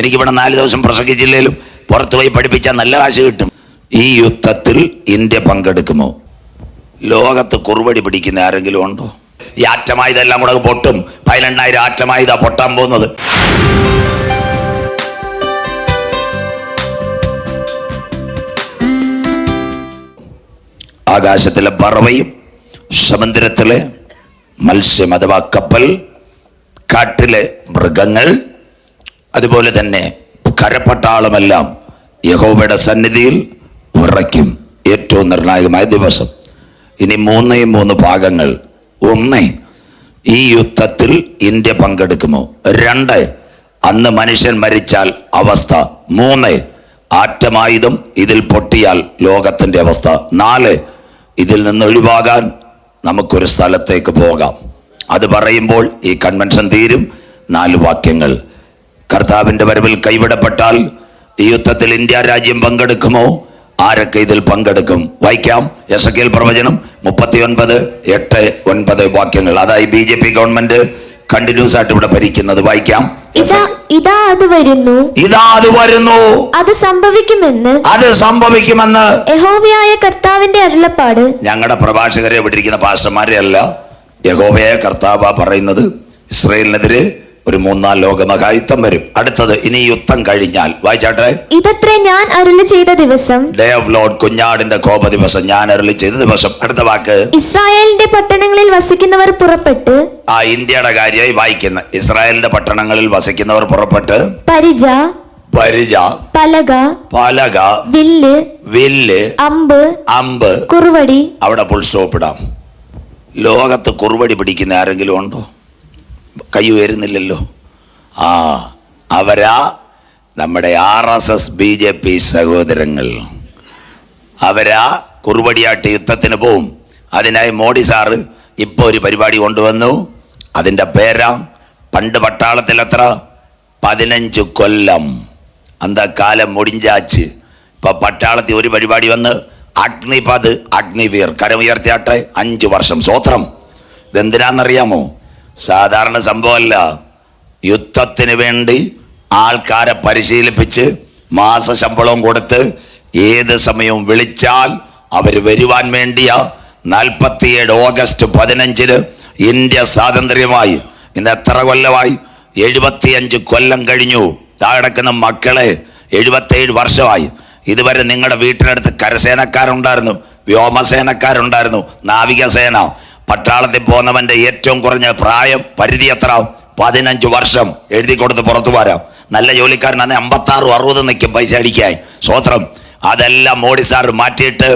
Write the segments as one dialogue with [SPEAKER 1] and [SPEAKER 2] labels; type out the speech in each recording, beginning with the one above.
[SPEAKER 1] എനിക്കിവിടെ 4 ദിവസം പ്രസംഗിച്ചില്ലേലും പുറത്തു പോയി പഠിപ്പിച്ചാൽ നല്ല കാശ് കിട്ടും. ഈ യുദ്ധത്തിൽ ഇന്ത്യ പങ്കെടുക്കുമോ? ലോകത്ത് കുറുവടി പിടിക്കുന്ന ആരെങ്കിലും ഉണ്ടോ? ഈ ആറ്റമായുധെല്ലാം കൂടെ പൊട്ടും. 18,000 ആറ്റമായുധ പൊട്ടാൻ പോകുന്നത്. ആകാശത്തിലെ പറവയും സമുദ്രത്തിലെ മത്സ്യം അഥവാ കപ്പൽ, കാട്ടിലെ മൃഗങ്ങൾ, അതുപോലെ തന്നെ കരപ്പട്ടാളമെല്ലാം യഹോവയുടെ സന്നിധിയിൽ വിറയ്ക്കും. ഏറ്റവും നിർണായകമായ ദിവസം. ഇനി 3 ഭാഗങ്ങൾ. 1, ഈ യുദ്ധത്തിൽ ഇന്ത്യ പങ്കെടുക്കുമോ? 2, അന്ന് മനുഷ്യൻ മരിച്ചാൽ അവസ്ഥ. 3, ആറ്റമായുധം ഇതിൽ പൊട്ടിയാൽ ലോകത്തിന്റെ അവസ്ഥ. 4, ഇതിൽ നിന്ന് ഒഴിവാകാൻ നമുക്കൊരു സ്ഥലത്തേക്ക് പോകാം. അത് പറയുമ്പോൾ ഈ കൺവെൻഷൻ തീരും. 4 വാക്യങ്ങൾ. കർത്താവിന്റെ വരവിൽ കൈവിടപ്പെട്ടാൽ ഈ യുദ്ധത്തിൽ ഇന്ത്യ രാജ്യം പങ്കെടുക്കുമോ? ആരൊക്കെ ഇതിൽ പങ്കെടുക്കും? വായിക്കാം. യെശയ്ക്കേൽ പ്രവചനം 39:8-9 വാക്യങ്ങൾ. അതായത് BJP ഗവൺമെന്റ് കണ്ടിന്യൂസ് ആയിട്ട് ഇവിടെ ഭരിക്കുന്നത്. വായിക്കാം.
[SPEAKER 2] ഇതാ അത് വരുന്നു,
[SPEAKER 1] അത് സംഭവിക്കുമെന്ന്
[SPEAKER 2] യഹോവയായ കർത്താവിന്റെ അരുളപ്പാട്.
[SPEAKER 1] ഞങ്ങളുടെ പ്രഭാഷകരെ ഇവിടെ ഇരിക്കുന്ന പാസ്റ്റർമാരെ അല്ല, യഹോവയായ കർത്താവ് പറയുന്നത്. ഇസ്രായേലിനെതിരെ ഒരു 3-4 ലോകമഹായുദ്ധം വരും. അടുത്തത് ഇനി യുദ്ധം കഴിഞ്ഞാൽ വായിച്ചാട്ടെ.
[SPEAKER 2] ഇതത്രേ ഞാൻ അരുളി ചെയ്ത ദിവസം,
[SPEAKER 1] ഡേ ഓഫ് ലോർഡ്, കുഞ്ഞാടിന്റെ കോപ ദിവസം, ഞാൻ അരുളി ചെയ്ത ദിവസം. അടുത്ത വാക്ക്.
[SPEAKER 2] ഇസ്രായേലിന്റെ പട്ടണങ്ങളിൽ വസിക്കുന്നവർ പുറപ്പെട്ട്.
[SPEAKER 1] ഇന്ത്യയുടെ കാര്യമായി വായിക്കുന്ന ഇസ്രായേലിന്റെ പട്ടണങ്ങളിൽ വസിക്കുന്നവർ പുറപ്പെട്ട് പരിച, പലക, വില്ല്, അമ്പ്,
[SPEAKER 2] കുറുവടി.
[SPEAKER 1] അവിടെ ഫുൾ സ്റ്റോപ്പ് ഇടാം. ലോകത്ത് കുറുവടി പിടിക്കുന്ന ആരെങ്കിലും ഉണ്ടോ? കൈ ഉയരുന്നില്ലല്ലോ. അവരാ നമ്മുടെ RSS BJP സഹോദരങ്ങൾ. അവരാ കുറുവടിയായിട്ട് യുദ്ധത്തിന് പോവും. അതിനായി മോഡി സാറ് ഇപ്പോൾ ഒരു പരിപാടി കൊണ്ടുവന്നു. അതിൻ്റെ പേരാ, പണ്ട് പട്ടാളത്തിൽ എത്ര 15 കൊല്ലം അന്തക്കാലം മുടിഞ്ചാച്ച്. ഇപ്പൊ പട്ടാളത്തിൽ ഒരു പരിപാടി വന്ന് അഗ്നിപത്, അഗ്നിവീർ. കരമുയർത്തിയാട്ടെ. 5 വർഷം. സ്വോത്രം. ഇതെന്തിനാണെന്നറിയാമോ? സാധാരണ സംഭവമല്ല. യുദ്ധത്തിന് വേണ്ടി ആൾക്കാരെ പരിശീലിപ്പിച്ച് മാസശമ്പളവും കൊടുത്ത് ഏത് സമയവും വിളിച്ചാൽ അവർ വരുവാൻ വേണ്ടിയാ. 47 ഓഗസ്റ്റ് 15 ഇന്ത്യ സ്വാതന്ത്ര്യമായി. ഇന്ന് എത്ര കൊല്ലമായി? 75 കൊല്ലം കഴിഞ്ഞു. താഴെക്കുന്ന മക്കളെ 77 വർഷമായി. ഇതുവരെ നിങ്ങളുടെ വീട്ടിനടുത്ത് കരസേനക്കാരുണ്ടായിരുന്നു, വ്യോമസേനക്കാരുണ്ടായിരുന്നു, നാവികസേന. പട്ടാളത്തിൽ പോകുന്നവന്റെ ഏറ്റവും കുറഞ്ഞ പ്രായം പരിധി എത്ര? 15 വർഷം. എഴുതി കൊടുത്ത് പുറത്തു പോരാം. നല്ല ജോലിക്കാരനാണ് 56-60 നിൽക്കും പൈസ അടിക്കാൻ. സ്വോത്രം. അതെല്ലാം മോഡി സാർ മാറ്റിയിട്ട്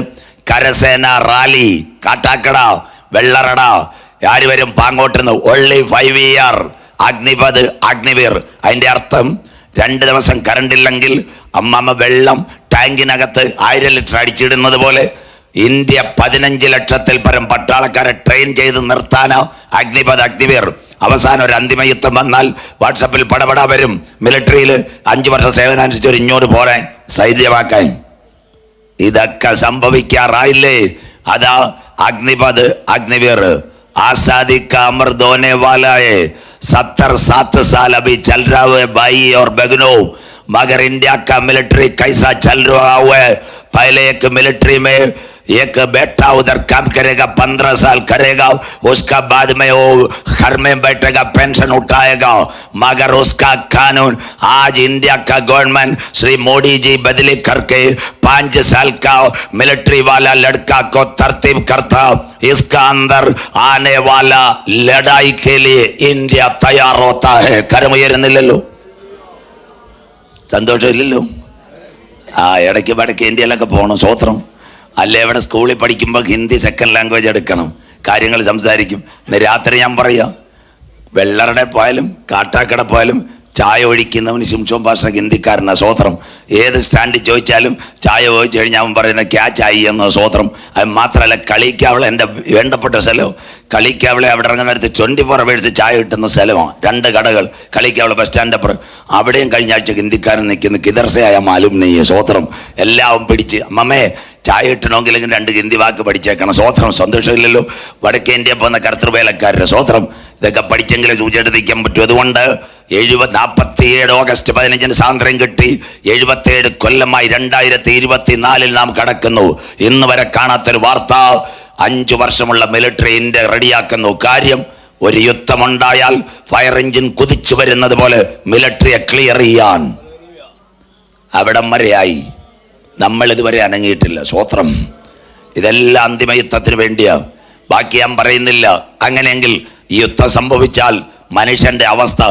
[SPEAKER 1] കരസേന റാലി, കാട്ടാക്കട, വെള്ളറട, ആര് വരും പാങ്ങോട്ടുന്ന് only 5 year. അഗ്നിപത്, അഗ്നിവീർ. അതിന്റെ അർത്ഥം 2 ദിവസം കറണ്ട് ഇല്ലെങ്കിൽ അമ്മമ്മ വെള്ളം ടാങ്കിനകത്ത് 1000 ലിറ്റർ അടിച്ചിടുന്നത് പോലെ ഇന്ത്യ 15 ലക്ഷത്തിൽ പരം പട്ടാളക്കാരെ ട്രെയിൻ ചെയ്ത് നിർത്താനോ അഗ്നിപത്, അഗ്നിവീർ. അവസാനം ഒരു അന്തിമ യുദ്ധം വന്നാൽ വാട്സപ്പിൽ പടപട വരും. മിലിറ്ററിയിൽ 5 വർഷം സേവനം അനുസരിച്ച് ഇങ്ങോട്ട് പോരാൻ, സൈന്യമാക്കാൻ. ഇതൊക്കെ സംഭവിക്കാറായില്ലേ? അതാ അഗ്നിപത്, അഗ്നിവീർ. आजादी का अमर होने वाला है. 70-7 साल अभी चल रहा है भाई और बहनों. मगर इंडिया का मिलिट्री कैसा चल रहा हुआ है? पहले एक मिलिट्री में एक बेटा उधर काम करेगा, 15 साल करेगा, उसका बाद में वो घर में बैठेगा, पेंशन उठाएगा. मगर उसका कानून आज इंडिया का गवर्नमेंट श्री मोदी जी बदली करके 5 साल का मिलिट्री वाला लड़का को तरतीब करता. इसका अंदर आने वाला लड़ाई के लिए इंडिया तैयार होता है. കരമുയരുന്നില്ലല്ലോ, സന്തോഷമില്ലല്ലോ. ഇടയ്ക്ക് വടക്ക് ഇന്ത്യയിലൊക്കെ പോകണം. സ്വോത്രം. അല്ലേ ഇവിടെ സ്കൂളിൽ പഠിക്കുമ്പോൾ ഹിന്ദി സെക്കൻഡ് ലാംഗ്വേജ് എടുക്കണം, കാര്യങ്ങൾ സംസാരിക്കും. ഇന്ന് രാത്രി ഞാൻ പറയാം, വെള്ളറുടെ പോയാലും കാട്ടാക്കട പോയാലും ചായ ഒഴിക്കുന്നവന് ശിംഷോൻ ഭാഷ ഹിന്ദിക്കാരനാണ്. സ്വോത്രം. ഏത് സ്റ്റാൻഡിൽ ചോദിച്ചാലും ചായ ചോദിച്ചു കഴിഞ്ഞാൽ അവൻ പറയുന്നത് ക്യാ ചായ എന്ന. സ്വോത്രം. അത് മാത്രമല്ല, കളിക്കാവളെ എൻ്റെ വേണ്ടപ്പെട്ട സ്ഥലം. കളിക്കാവളെ അവിടെ ഇറങ്ങുന്നിടത്ത് 24 hours ചായ കിട്ടുന്ന സ്ഥലമാണ്. 2 കടകൾ. കളിക്കാവളെ ബസ് സ്റ്റാൻഡ് അപ്പുറം. അവിടെയും കഴിഞ്ഞ ആഴ്ച ഹിന്ദിക്കാരൻ നിൽക്കുന്നു. കിദർസയായ മാലും നെയ്യ്. സ്വോത്രം. എല്ലാം പിടിച്ച് അമ്മമ്മേ ചായ കിട്ടണമെങ്കിലും 2 ഹിന്ദി വാക്ക് പഠിച്ചേക്കണം. സ്വോത്രം. സന്തോഷമില്ലല്ലോ. വടക്കേ ഇന്ത്യ പോകുന്ന കർത്തൃവേലക്കാരുടെ. സ്വോത്രം. ഇതൊക്കെ പഠിച്ചെങ്കിലും സൂചിപ്പിക്കാൻ പറ്റും. അതുകൊണ്ട് 47 ഓഗസ്റ്റ് 15 സ്വാതന്ത്ര്യം കിട്ടി. 77 കൊല്ലമായി 2024 നാം കടക്കുന്നു. ഇന്ന് വരെ കാണാത്തൊരു വാർത്ത. 5 വർഷമുള്ള മിലിറ്ററി ഇന്ത്യ റെഡിയാക്കുന്നു. കാര്യം, ഒരു യുദ്ധമുണ്ടായാൽ ഫയർ എഞ്ചിൻ കുതിച്ചു വരുന്നത് പോലെ മിലിറ്ററിയെ ക്ലിയർ ചെയ്യാൻ. അവിടം വരെയായി. നമ്മൾ ഇതുവരെ അനങ്ങിയിട്ടില്ല. സ്വോത്രം. ഇതെല്ലാം അന്തിമ യുദ്ധത്തിന് വേണ്ടിയാ. ബാക്കി ഞാൻ പറയുന്നില്ല. അങ്ങനെയെങ്കിൽ ഈ യുദ്ധം സംഭവിച്ചാൽ മനുഷ്യന്റെ അവസ്ഥ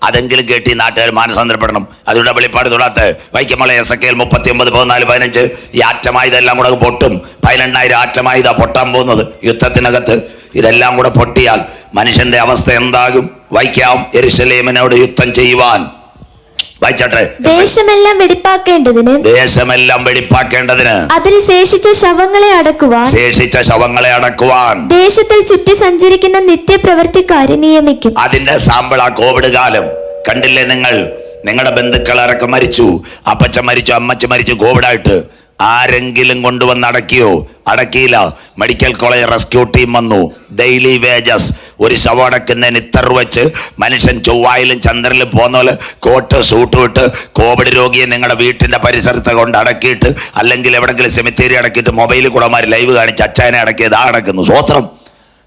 [SPEAKER 1] അതെങ്കിലും കേട്ടി നാട്ടുകാർ മാനസാന്തരപ്പെടണം. അതുകൊണ്ട് വെളിപ്പാട് തൊടാത്ത വൈക്കമള എസക്കേൽ 39, 14, 15 ഈ ആറ്റമായുധെല്ലാം കൂടെ പൊട്ടും. 18,000 ആറ്റമായുധ പൊട്ടാൻ പോകുന്നത് യുദ്ധത്തിനകത്ത്. ഇതെല്ലാം കൂടെ പൊട്ടിയാൽ മനുഷ്യന്റെ അവസ്ഥ എന്താകും? വായിക്കാം. യെരൂശലേമിനോട് യുദ്ധം ചെയ്യുവാൻ. വായിച്ചാട്ടെ.
[SPEAKER 2] ദേശമെല്ലാം
[SPEAKER 1] വെടിപ്പാക്കേണ്ടതിന്
[SPEAKER 2] അതിൽ ശേഷിച്ച ശവങ്ങളെ അടക്കുവാൻ ദേശത്തിൽ ചുറ്റി സഞ്ചരിക്കുന്ന നിത്യപ്രവൃത്തിക്കാരെ നിയമിക്കും.
[SPEAKER 1] അതിന്റെ സാമ്പിളാ കോവിഡ് കാലം. കണ്ടില്ലേ നിങ്ങൾ? നിങ്ങളുടെ ബന്ധുക്കളൊക്കെ മരിച്ചു, അപ്പച്ചൻ മരിച്ചു, അമ്മച്ച മരിച്ചു കോവിഡായിട്ട്. ആരെങ്കിലും കൊണ്ടുവന്ന് അടക്കിയോ? അടക്കിയില്ല. മെഡിക്കൽ കോളേജ് റെസ്ക്യൂ ടീം വന്നു. Daily wages. ഒരു ശവം അടക്കുന്നതിന് ഇത്ര വെച്ച് മനുഷ്യൻ ചൊവ്വായിലും ചന്ദ്രനിലും പോകുന്ന കോട്ട് സൂട്ട് ഇട്ട് കോവിഡ് രോഗിയെ നിങ്ങളുടെ വീട്ടിന്റെ പരിസരത്ത് കൊണ്ട് അടക്കിയിട്ട്, അല്ലെങ്കിൽ എവിടെങ്കിലും സെമിത്തേരി അടക്കിയിട്ട് മൊബൈലിൽ കൂടെമാർ ലൈവ് കാണിച്ച് അച്ചായനെ അടക്കിയത് അടക്കുന്നു. സ്വോത്രം.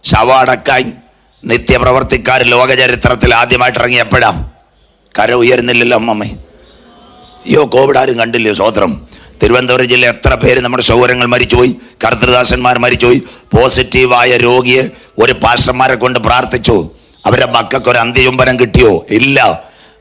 [SPEAKER 1] ശവം അടക്കാൻ നിത്യപ്രവർത്തിക്കാർ ലോക ചരിത്രത്തിൽ ആദ്യമായിട്ട് ഇറങ്ങി എപ്പോഴാ? കര ഉയരുന്നില്ലല്ലോ അമ്മമ്മേ. അയ്യോ, കോവിഡ് ആരും കണ്ടില്ലയോ? സ്വോത്രം. തിരുവനന്തപുരം ജില്ല എത്ര പേര് നമ്മുടെ സൗകര്യങ്ങൾ മരിച്ചുപോയി, കർത്തൃദാസന്മാർ മരിച്ചുപോയി. പോസിറ്റീവായ രോഗിയെ ഒരു പാസ്റ്റർമാരെ കൊണ്ട് പ്രാർത്ഥിച്ചു. അവരുടെ മക്കൾക്ക് ഒരു അന്ത്യചുംബനം കിട്ടിയോ? ഇല്ല.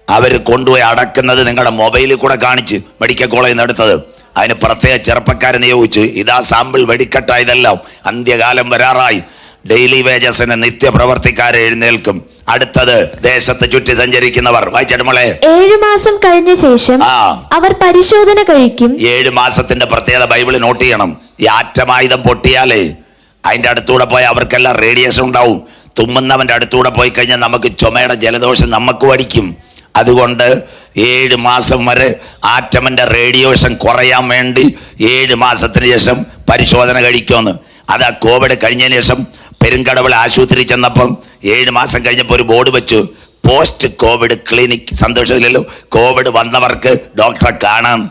[SPEAKER 1] അവർ കൊണ്ടുപോയി അടക്കുന്നത് നിങ്ങളുടെ മൊബൈലിൽ കൂടെ കാണിച്ച് മെഡിക്കൽ കോളേജിൽ നിന്ന് എടുത്തത്. അതിന് പ്രത്യേക ചെറുപ്പക്കാരെ നിയോഗിച്ച്. ഇതാ സാമ്പിൾ വെടിക്കെട്ട. ഇതെല്ലാം അന്ത്യകാലം വരാറായി. ഡെയിലി വേജസിന് നിത്യപ്രവർത്തിക്കാരെ എഴുന്നേൽക്കും. അടുത്തത് ദേശത്ത് ചുറ്റി സഞ്ചരിക്കുന്നവർ. വായിച്ചോളെ.
[SPEAKER 2] 7 മാസം കഴിഞ്ഞ ശേഷം അവർ പരിശോധന കഴിക്കും.
[SPEAKER 1] 7 മാസത്തിന്റെ പ്രത്യേകത ബൈബിൾ നോട്ട് ചെയ്യണം. ഈ ആറ്റമായുധം പൊട്ടിയാലേ അതിന്റെ അടുത്തൂടെ പോയാൽ അവർക്കെല്ലാം റേഡിയേഷൻ ഉണ്ടാവും. തുമ്മുന്നവന്റെ അടുത്തൂടെ പോയി കഴിഞ്ഞാൽ നമുക്ക് ചുമയുടെ ജലദോഷം നമുക്ക് അടിക്കും. അതുകൊണ്ട് 7 മാസം വരെ ആറ്റമിന്റെ റേഡിയേഷൻ കുറയാൻ വേണ്ടി 7 മാസത്തിന് ശേഷം പരിശോധന കഴിക്കുമെന്ന്. അതാ കോവിഡ് കഴിഞ്ഞതിന് ശേഷം പെരുങ്കടവിൾ ആശുപത്രി ചെന്നപ്പം 7 മാസം കഴിഞ്ഞപ്പോൾ ഒരു ബോർഡ് വെച്ചു, പോസ്റ്റ് കോവിഡ് ക്ലിനിക്. സന്തോഷമില്ലല്ലോ? കോവിഡ് വന്നവർക്ക് ഡോക്ടറെ കാണാൻ.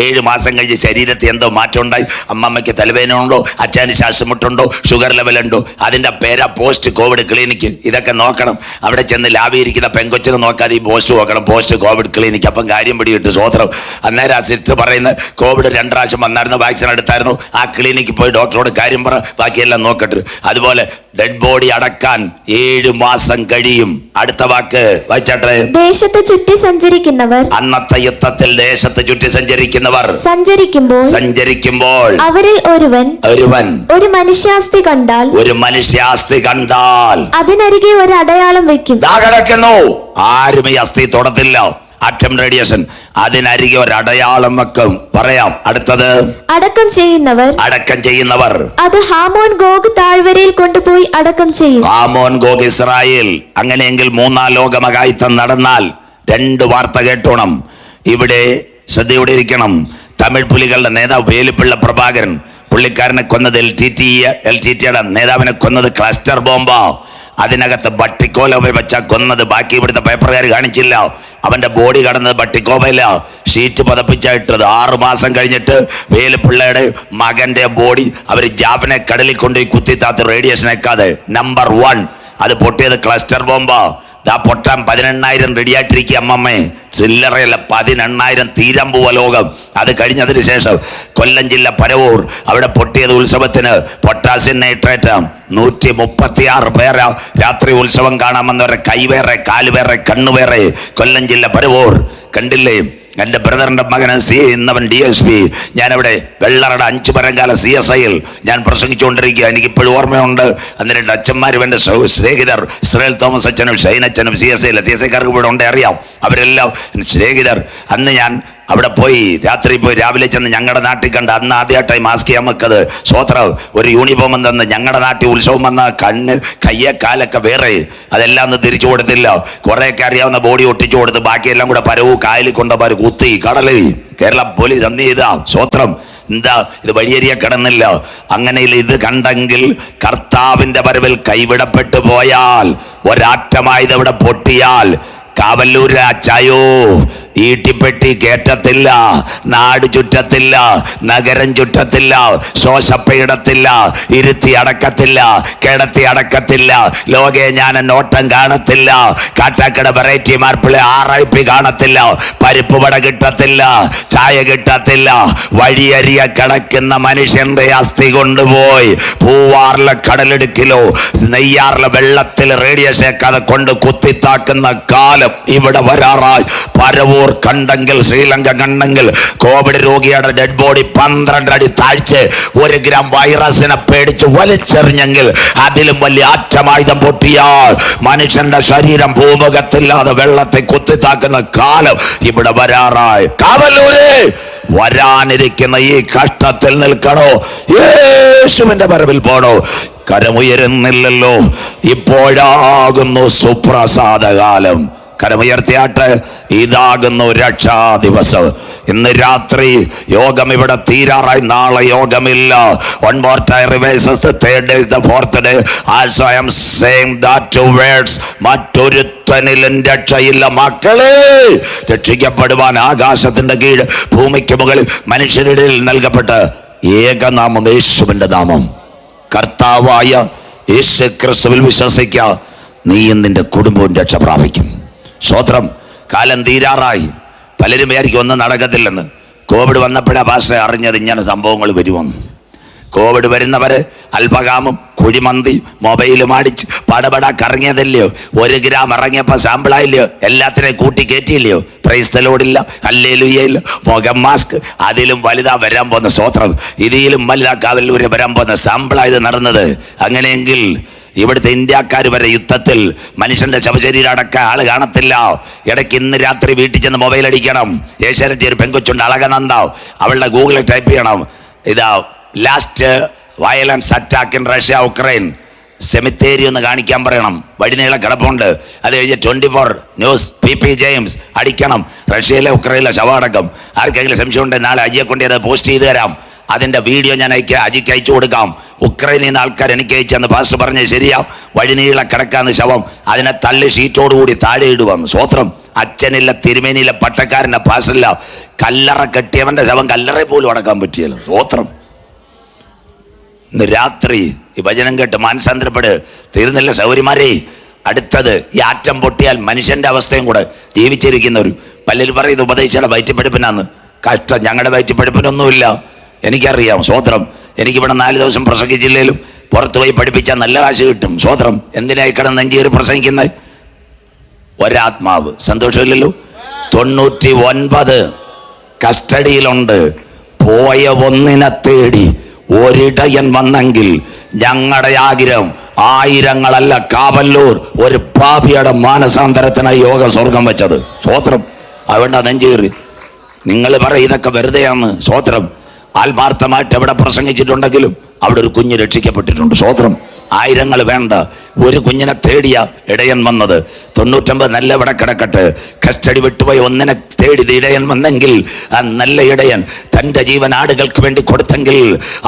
[SPEAKER 1] 7 മാസം കഴിഞ്ഞ് ശരീരത്തിൽ എന്തോ മാറ്റം ഉണ്ടായി. അമ്മമ്മയ്ക്ക് തലവേദന ഉണ്ടോ, അച്ഛന് ശ്വാസമുട്ടുണ്ടോ, ഷുഗർ ലെവൽ ഉണ്ടോ, അതിന്റെ പേരാ പോസ്റ്റ് കോവിഡ് ക്ലിനിക്ക്. ഇതൊക്കെ നോക്കണം. അവിടെ ചെന്ന് ലാഭിയിരിക്കുന്ന പെങ്കൊച്ചിന് നോക്കാതെ ഈ പോസ്റ്റ് നോക്കണം, പോസ്റ്റ് കോവിഡ് ക്ലിനിക്ക്. അപ്പം കാര്യം പിടികിട്ട്. സ്വോത്രം. അന്നേരം ആ സിസ്റ്റർ പറയുന്നത് കോവിഡ് 2 പ്രാവശ്യം വന്നായിരുന്നു, വാക്സിൻ എടുത്തായിരുന്നു, ആ ക്ലിനിക്കിൽ പോയി ഡോക്ടറോട് കാര്യം പറ, ബാക്കിയെല്ലാം നോക്കട്ടെ. അതുപോലെ ഡെഡ് ബോഡി അടക്കാൻ 7 മാസം കഴിയും. അടുത്ത വാക്ക് വായിച്ചാട്ടെ.
[SPEAKER 2] ദേശത്ത് ചുറ്റി സഞ്ചരിക്കുന്നവർ.
[SPEAKER 1] അന്നത്തെ യുദ്ധത്തിൽ ദേശത്ത് ചുറ്റി സഞ്ചരിക്കുന്നവർ സഞ്ചരിക്കുമ്പോൾ
[SPEAKER 2] അവരിൽ ഒരുവൻ ഒരു
[SPEAKER 1] മനുഷ്യാസ്ഥി കണ്ടാൽ
[SPEAKER 2] അതിനരികെ ഒരു അടയാളം വെക്കും.
[SPEAKER 1] കിടക്കുന്നു. ആരും ഈ അസ്ഥി തൊടത്തില്ല. Atom radiation. അതിനരികെ ഒരു അടയാളം വെക്കും. പറയാം. അടുത്തത്
[SPEAKER 2] അടക്കം ചെയ്യുന്നവർ അത് ഹാമോൻ ഗോഗ് താഴ്വരയിൽ കൊണ്ടുപോയി അടക്കം ചെയ്യും.
[SPEAKER 1] ഹാമോൻ ഗോഗ് ഇസ്രായേൽ. അങ്ങനെയെങ്കിൽ 3-ാം ലോകമഹായുദ്ധം നടന്നാൽ 2 വാർത്ത കേട്ടോണം. ഇവിടെ ശ്രദ്ധയോടെ ഇരിക്കണം. തമിഴ് പുലികളുടെ നേതാവ് വേലുപ്പിള്ള പ്രഭാകരൻ, പുള്ളിക്കാരനെ കൊന്നത് LTTയുടെ നേതാവിനെ കൊന്നത് ക്ലസ്റ്റർ ബോംബാ. അതിനകത്ത് ബട്ടിക്കോല വെച്ചാ കൊന്നത്. ബാക്കി ഇവിടുത്തെ പേപ്പറുകാർ കാണിച്ചില്ല. അവന്റെ ബോഡി കടന്നത് ബട്ടിക്കോവയില. ഷീറ്റ് പതപ്പിച്ചിട്ടത്. 6 മാസം കഴിഞ്ഞിട്ട് വേലുപ്പിള്ളയുടെ മകന്റെ ബോഡി അവർ ജാഫനെ കടലിൽ കൊണ്ടുപോയി കുത്തിത്താത്ത് റേഡിയേഷൻ എക്കാതെ. നമ്പർ 1 അത് പൊട്ടിയത് ക്ലസ്റ്റർ ബോംബാ. ദാ പൊട്ടാൻ 18,000 റെഡിയായിട്ടിരിക്കുക അമ്മമ്മേ. ചില്ലറയല്ല, 18,000 തീരം പോവ ലോകം. അത് കഴിഞ്ഞതിന് ശേഷം കൊല്ലം ജില്ല പരവൂർ അവിടെ പൊട്ടിയത് ഉത്സവത്തിന് പൊട്ടാസ്യം നൈട്രേറ്റ്. 136 പേര് രാത്രി ഉത്സവം കാണാമെന്നവരെ കൈവേറെ കാലുവേറെ കണ്ണുവേറെ. കൊല്ലം ജില്ല പരവൂർ. കണ്ടില്ലേ? എൻ്റെ ബ്രദറിൻ്റെ മകന് ഇന്നവൻ DSP. ഞാനവിടെ വെള്ളറട 5 പരങ്കാല CSIയിൽ ഞാൻ പ്രസംഗിച്ചുകൊണ്ടിരിക്കുക. എനിക്കിപ്പോഴും ഓർമ്മയുണ്ട്. അന്ന് 2 അച്ഛന്മാർ എൻ്റെ സ്നേഹിതർ, ഇസ്രായേൽ തോമസ് അച്ഛനും ഷൈനച്ഛനും CSIക്കാർക്ക് ഇവിടെ ഉണ്ട്, അറിയാം. അവരെല്ലാം സ്നേഹിതർ. അന്ന് ഞാൻ അവിടെ പോയി രാത്രി പോയി രാവിലെ ചെന്ന് ഞങ്ങളുടെ നാട്ടിൽ കണ്ട്. അന്ന് ആദ്യമായിട്ടായി മാസ്ക് ചെയ്യാൻ വെക്കത്. സ്വോത്രം. ഒരു യൂണിഫോം തന്ന് ഞങ്ങളുടെ നാട്ടിൽ ഉത്സവം വന്ന കണ്ണ് കയ്യെ കാലൊക്കെ വേറെ. അതെല്ലാം ഒന്ന് തിരിച്ചു കൊടുത്തില്ല. കുറേയൊക്കെ അറിയാവുന്ന ബോഡി ഒട്ടിച്ചു കൊടുത്ത് ബാക്കിയെല്ലാം കൂടെ പരവൂ കായലിൽ കൊണ്ടുപോയി കുത്തി കടലിൽ. കേരള പോലീസ് അന്ന് ചെയ്താ. സ്വോത്രം. എന്താ ഇത് വഴിയരിയെ കിടന്നില്ല. അങ്ങനെ ഇത് കണ്ടെങ്കിൽ കർത്താവിന്റെ വരവിൽ കൈവിടപ്പെട്ടു പോയാൽ ഒരാറ്റമായത് ഇവിടെ പൊട്ടിയാൽ കാവല്ലൂര് അച്ചായോ ഈട്ടിപ്പെട്ടി കേറ്റത്തില്ല, നാട് ചുറ്റത്തില്ല, നഗരം ചുറ്റത്തില്ല, ശോശപ്പയിടത്തില്ല, ഇരുത്തി അടക്കത്തില്ല, കിടത്തി അടക്കത്തില്ല, ലോകേ ഞാൻ നോട്ടം കാണത്തില്ല, കാട്ടാക്കട വെറൈറ്റി മാർപ്പിളെ RIP കാണത്തില്ല, പരിപ്പ് വട കിട്ടത്തില്ല, ചായ കിട്ടത്തില്ല. വഴിയരിയ കിടക്കുന്ന മനുഷ്യന്റെ അസ്ഥി കൊണ്ടുപോയി പൂവാറിലെ കടലെടുക്കിലോ നെയ്യാറിലെ വെള്ളത്തിൽ റേഡിയേഷേക്കാതെ കൊണ്ട് കുത്തിത്താക്കുന്ന കാലം ഇവിടെ വരാറായി. പരവൂർ കണ്ടെങ്കിൽ, ശ്രീലങ്ക കണ്ടെങ്കിൽ, കോവിഡ് രോഗിയുടെ ഡെഡ് ബോഡി 12 അടി താഴ്ച 1 ഗ്രാം വൈറസിനെ പേടിച്ച് വലിച്ചെറിഞ്ഞെങ്കിൽ അതിലും വലിയ ആറ്റമായുധം പൊട്ടിയാൽ മനുഷ്യന്റെ ശരീരം ഭൂമുഖത്തില്ലാതെ വെള്ളത്തെ കുത്തിത്താക്കുന്ന കാലം ഇവിടെ വരാറായി. കാവല്ലൂര് വരാനിരിക്കുന്ന ഈ കഷ്ടത്തിൽ നിൽക്കണോ, യേശുവിന്റെ വരവിൽ പോണോ? കരമുയരുന്നില്ലല്ലോ, ഇപ്പോഴാകുന്നു സുപ്രസാദകാലം. കരമുയർത്തിയാട്ട്, ഇതാകുന്നു രക്ഷാ ദിവസം. ഇന്ന് രാത്രി യോഗം ഇവിടെ തീരാറായി, നാളെ യോഗമില്ല. One more time revises, the third day is the fourth day. Also I am saying that two words, മറ്റൊരുത്തനിലും രക്ഷയില്ല. മക്കളെ, രക്ഷിക്കപ്പെടുവാൻ ആകാശത്തിന്റെ കീഴ് ഭൂമിക്ക് മുകളിൽ മനുഷ്യരുടെ നൽകപ്പെട്ട ഏകനാമം യേശുവിന്റെ നാമം. കർത്താവായ യേശു ക്രിസ്തുവിൽ വിശ്വസിക്കുക, നീയും നിന്റെ കുടുംബവും രക്ഷ പ്രാപിക്കും. സ്വോത്രം. കാലം തീരാറായി. പലരും വിചാരിക്കും ഒന്നും നടക്കത്തില്ലെന്ന്. കോവിഡ് വന്നപ്പോഴാണ് ഭാഷ അറിഞ്ഞത് ഇങ്ങനെ സംഭവങ്ങൾ വരുമെന്ന്. കോവിഡ് വരുന്നവര് അൽപകാമും കുഴിമന്തി മൊബൈലും അടിച്ച് പടപട കറങ്ങിയതല്ലയോ? 1 ഗ്രാം ഇറങ്ങിയപ്പോ സാമ്പിളായില്ലയോ? എല്ലാത്തിനെയും കൂട്ടി കയറ്റിയില്ലയോ? പ്രൈസ്തലോടില്ല, ഹല്ലേലൂയയില്ല, മുഖം മാസ്ക്. അതിലും വലുതാ വരാൻ പോകുന്ന സ്വോത്രം. ഇതിലും വലുതാ കാവല്ലൂര് വരാൻ പോകുന്ന സാമ്പിളായത് നടന്നത്. അങ്ങനെയെങ്കിൽ ഇവിടുത്തെ ഇന്ത്യക്കാർ വരെ യുദ്ധത്തിൽ മനുഷ്യന്റെ ശവശരീരം അടക്കാൻ ആള് കാണത്തില്ല. ഇടയ്ക്ക് ഇന്ന് രാത്രി വീട്ടിൽ ചെന്ന് മൊബൈൽ അടിക്കണം. ഏഷ്യാനെറ്റ് ഒരു പെങ്കൊച്ചുണ്ട്, അളകനന്ദാവ്. അവളുടെ ഗൂഗിളിൽ ടൈപ്പ് ചെയ്യണം, ഇതാ last violence attack in Russia Ukraine സെമിത്തേരി ഒന്ന് കാണിക്കാൻ പറയണം. വഴിനീള കിടപ്പുണ്ട്. അത് കഴിഞ്ഞ് 24 ന്യൂസ് PP ജെയിംസ് അടിക്കണം. റഷ്യയിലെ ഉക്രൈനിലെ ശവടക്കം. ആർക്കെങ്കിലും സംശയം ഉണ്ടെങ്കിൽ നാളെ അജിയെ കൊണ്ട് അത് പോസ്റ്റ് ചെയ്ത് തരാം. അതിൻ്റെ വീഡിയോ ഞാൻ അജിക്ക് അയച്ചു കൊടുക്കാം. ഉക്രൈനിൽ നിന്ന് ആൾക്കാർ എനിക്ക് അയച്ചെന്ന് പാസ്റ്റർ പറഞ്ഞ് ശരിയാ. വഴിനീള കിടക്കാന്ന് ശവം, അതിനെ തള്ളി ഷീറ്റോടുകൂടി താഴെ ഇടുവന്ന്. സ്വോത്രം. അച്ഛനില്ല, തിരുമേനിയില്ല, പട്ടക്കാരൻ്റെ പാസ്റ്ററില്ല. കല്ലറ കെട്ടിയവന്റെ ശവം കല്ലറ പോലും അടക്കാൻ പറ്റിയല്ലോ. സ്വോത്രം. ഇന്ന് രാത്രി ഈ വചനം കേട്ട് മാനസാന്തരപ്പെട്. തീർന്നില്ല സൗകര്യമാരെ. അടുത്തത്, ഈ ആറ്റം പൊട്ടിയാൽ മനുഷ്യന്റെ അവസ്ഥയും കൂടെ ജീവിച്ചിരിക്കുന്നവർ പലരും പറയുന്നത് ഉപദേശിച്ചാൽ വയറ്റിപ്പടിപ്പിനാന്ന്. കഷ്ടം, ഞങ്ങളുടെ വയറ്റിപ്പടിപ്പിനൊന്നുമില്ല. എനിക്കറിയാം. സ്വോത്രം. എനിക്കിവിടെ 4 ദിവസം പ്രസംഗിച്ചില്ലേലും പുറത്തു പോയി പഠിപ്പിച്ചാൽ നല്ല കാശ് കിട്ടും. സ്വോത്രം. എന്തിനായി കിടന്ന് നെഞ്ചേറി പ്രസംഗിക്കുന്നത്? ഒരാത്മാവ് സന്തോഷമില്ലല്ലോ. 99 കസ്റ്റഡിയിലുണ്ട്. പോയ ഒന്നിനെ തേടി ഒരിടയൻ വന്നെങ്കിൽ ഞങ്ങളുടെ ആഗ്രഹം 1000ങ്ങളല്ല, കാവല്ലൂർ ഒരു പാപിയുടെ മാനസാന്തരത്തിനായി യോഗ സ്വർഗം വെച്ചത്. സ്വോത്രം. അതുകൊണ്ടാ നെഞ്ചേറി. നിങ്ങൾ പറയും ഇതൊക്കെ വെറുതെയാന്ന്. സ്വോത്രം. ആത്മാർത്ഥമായിട്ട് എവിടെ പ്രസംഗിച്ചിട്ടുണ്ടെങ്കിലും അവിടെ ഒരു കുഞ്ഞ് രക്ഷിക്കപ്പെട്ടിട്ടുണ്ട്. സ്വോത്രം. 1000ങ്ങൾ വേണ്ട, ഒരു കുഞ്ഞിനെ തേടിയ ഇടയൻ വന്നത്. 99 നല്ല ഇവിടെ കിടക്കട്ടെ. കസ്റ്റഡി വിട്ടുപോയി ഒന്നിനെ തേടി ഇടയൻ വന്നെങ്കിൽ ആ നല്ല ഇടയൻ തൻ്റെ ജീവൻ ആടുകൾക്ക് വേണ്ടി കൊടുത്തെങ്കിൽ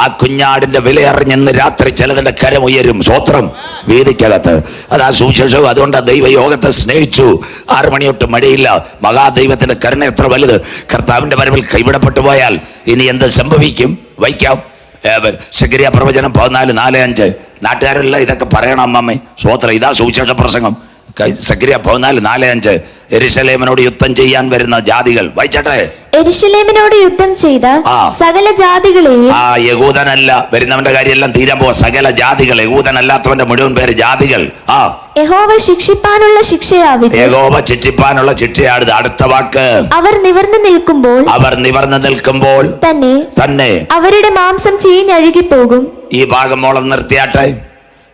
[SPEAKER 1] ആ കുഞ്ഞാടിന്റെ വില അറിഞ്ഞെന്ന് രാത്രി ചിലതിന്റെ കരം ഉയരും. സ്വോത്രം. വേദിക്കകത്ത് അതാ സുവിശേഷവും. അതുകൊണ്ട് ദൈവയോഗത്തെ സ്നേഹിച്ചു. 6 മണി തൊട്ട് മഴയില്ല. മഹാദൈവത്തിന്റെ കരുണ എത്ര വലുത്. കർത്താവിന്റെ വരവിൽ കൈവിടപ്പെട്ടു പോയാൽ ഇനി എന്ത് സംഭവിക്കും? വയ്ക്കാം. ശക്രിയ പ്രവചനം 14:4-5. നാട്ടുകാരെല്ലാം ഇതൊക്കെ പറയണം അമ്മമ്മേ. സ്വോത്രം. ഇതാ സുവിശേഷ പ്രസംഗം. സക്രിയ 14:4-5. യെരൂശലേമിനോട് യുദ്ധം ചെയ്യാൻ വരുന്ന ജാതികൾ. വായിച്ചട്ടെ.
[SPEAKER 2] യെരൂശലേമിനോട് യുദ്ധം ചെയ്ത സകല ജാതികളെയും.
[SPEAKER 1] യഹൂദനല്ല, വരുന്നവന്റെ കാര്യമെല്ലാം തീരാൻ പോവാ. സകല ജാതികൾ. യഹൂദനല്ലാത്തവന്റെ മുഴുവൻ പേര് ജാതികൾ.
[SPEAKER 2] യഹോവ ശിക്ഷിപ്പാനുള്ള ശിക്ഷയാവിത്.
[SPEAKER 1] യഹോവ ശിക്ഷിപ്പാനുള്ള ശിക്ഷയാണ്. അടുത്ത വാക്ക്,
[SPEAKER 2] അവർ നിവർന്നു നിൽക്കുമ്പോൾ
[SPEAKER 1] തന്നെ
[SPEAKER 2] അവരുടെ മാംസം ചീഞ്ഞഴുകിപ്പോകും.
[SPEAKER 1] ഈ ഭാഗം മോളം നിർത്തിയാട്ടെ.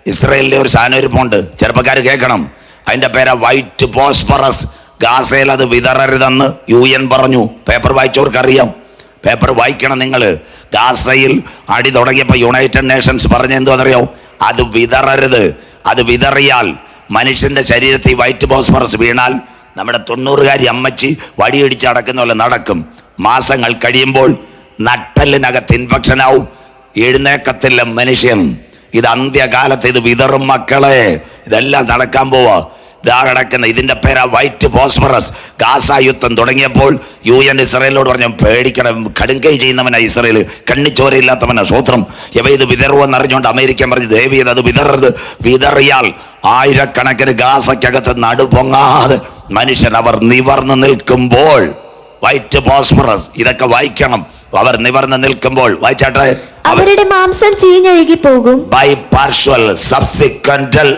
[SPEAKER 1] ഇസ്രായേലിലെ ഒരു സാധനരിപ്പുണ്ട്, ചെറുപ്പക്കാർ കേൾക്കണം. അതിന്റെ പേരാ വൈറ്റ് ഫോസ്ഫറസ്. ഗാസയിൽ അത് വിതറരുതെന്ന് UN പറഞ്ഞു. പേപ്പർ വായിച്ചവർക്കറിയാം. പേപ്പർ വായിക്കണം നിങ്ങൾ. ഗാസയിൽ അടി തുടങ്ങിയപ്പോൾ യുണൈറ്റഡ് നേഷൻസ് പറഞ്ഞ എന്തോന്നറിയോ? അത് വിതറരുത്. അത് വിതറിയാൽ മനുഷ്യന്റെ ശരീരത്തിൽ വൈറ്റ് ഫോസ്ഫറസ് വീണാൽ നമ്മുടെ 90-കാരി അമ്മച്ചി വടിയടിച്ച് അടക്കുന്ന പോലെ നടക്കും. മാസങ്ങൾ കഴിയുമ്പോൾ നട്ടലിനകത്ത് ഇൻഫെക്ഷൻ ആവും. എഴുന്നേക്കത്തില്ല മനുഷ്യൻ. ഇത് അന്ത്യകാലത്ത് ഇത് വിതറും മക്കളെ. ഇതെല്ലാം നടക്കാൻ പോവാ. ഇതാ കിടക്കുന്ന ഇതിന്റെ പേരാ വൈറ്റ് ഫോസ്ഫറസ്. ഗാസ യുദ്ധം തുടങ്ങിയപ്പോൾ UN ഇസ്രായേലിനോട് പറഞ്ഞു, പേടിക്കണം, കടുങ്കൈ ചെയ്യുന്നവനാ ഇസ്രായേൽ, കണ്ണിച്ചോരയില്ലാത്തവനാ. സ്വത്രം ഇത് വിതറുവെന്ന് അറിഞ്ഞുകൊണ്ട് അമേരിക്ക പറഞ്ഞു, ദേവി അത് വിതറരുത്. വിതറിയാൽ ആയിരക്കണക്കിന് ഗാസയ്ക്കകത്ത് നടുപൊങ്ങാതെ മനുഷ്യൻ അവർ നിവർന്ന് നിൽക്കുമ്പോൾ, വൈറ്റ് ഫോസ്ഫറസ് ഇതൊക്കെ വായിക്കണം. അവർ നിവർന്ന് നിൽക്കുമ്പോൾ വായിച്ചാട്ടെ,
[SPEAKER 2] അവരുടെ മാംസം ചീഞ്ഞൊഴുകി പോകും.
[SPEAKER 1] By partial subsequential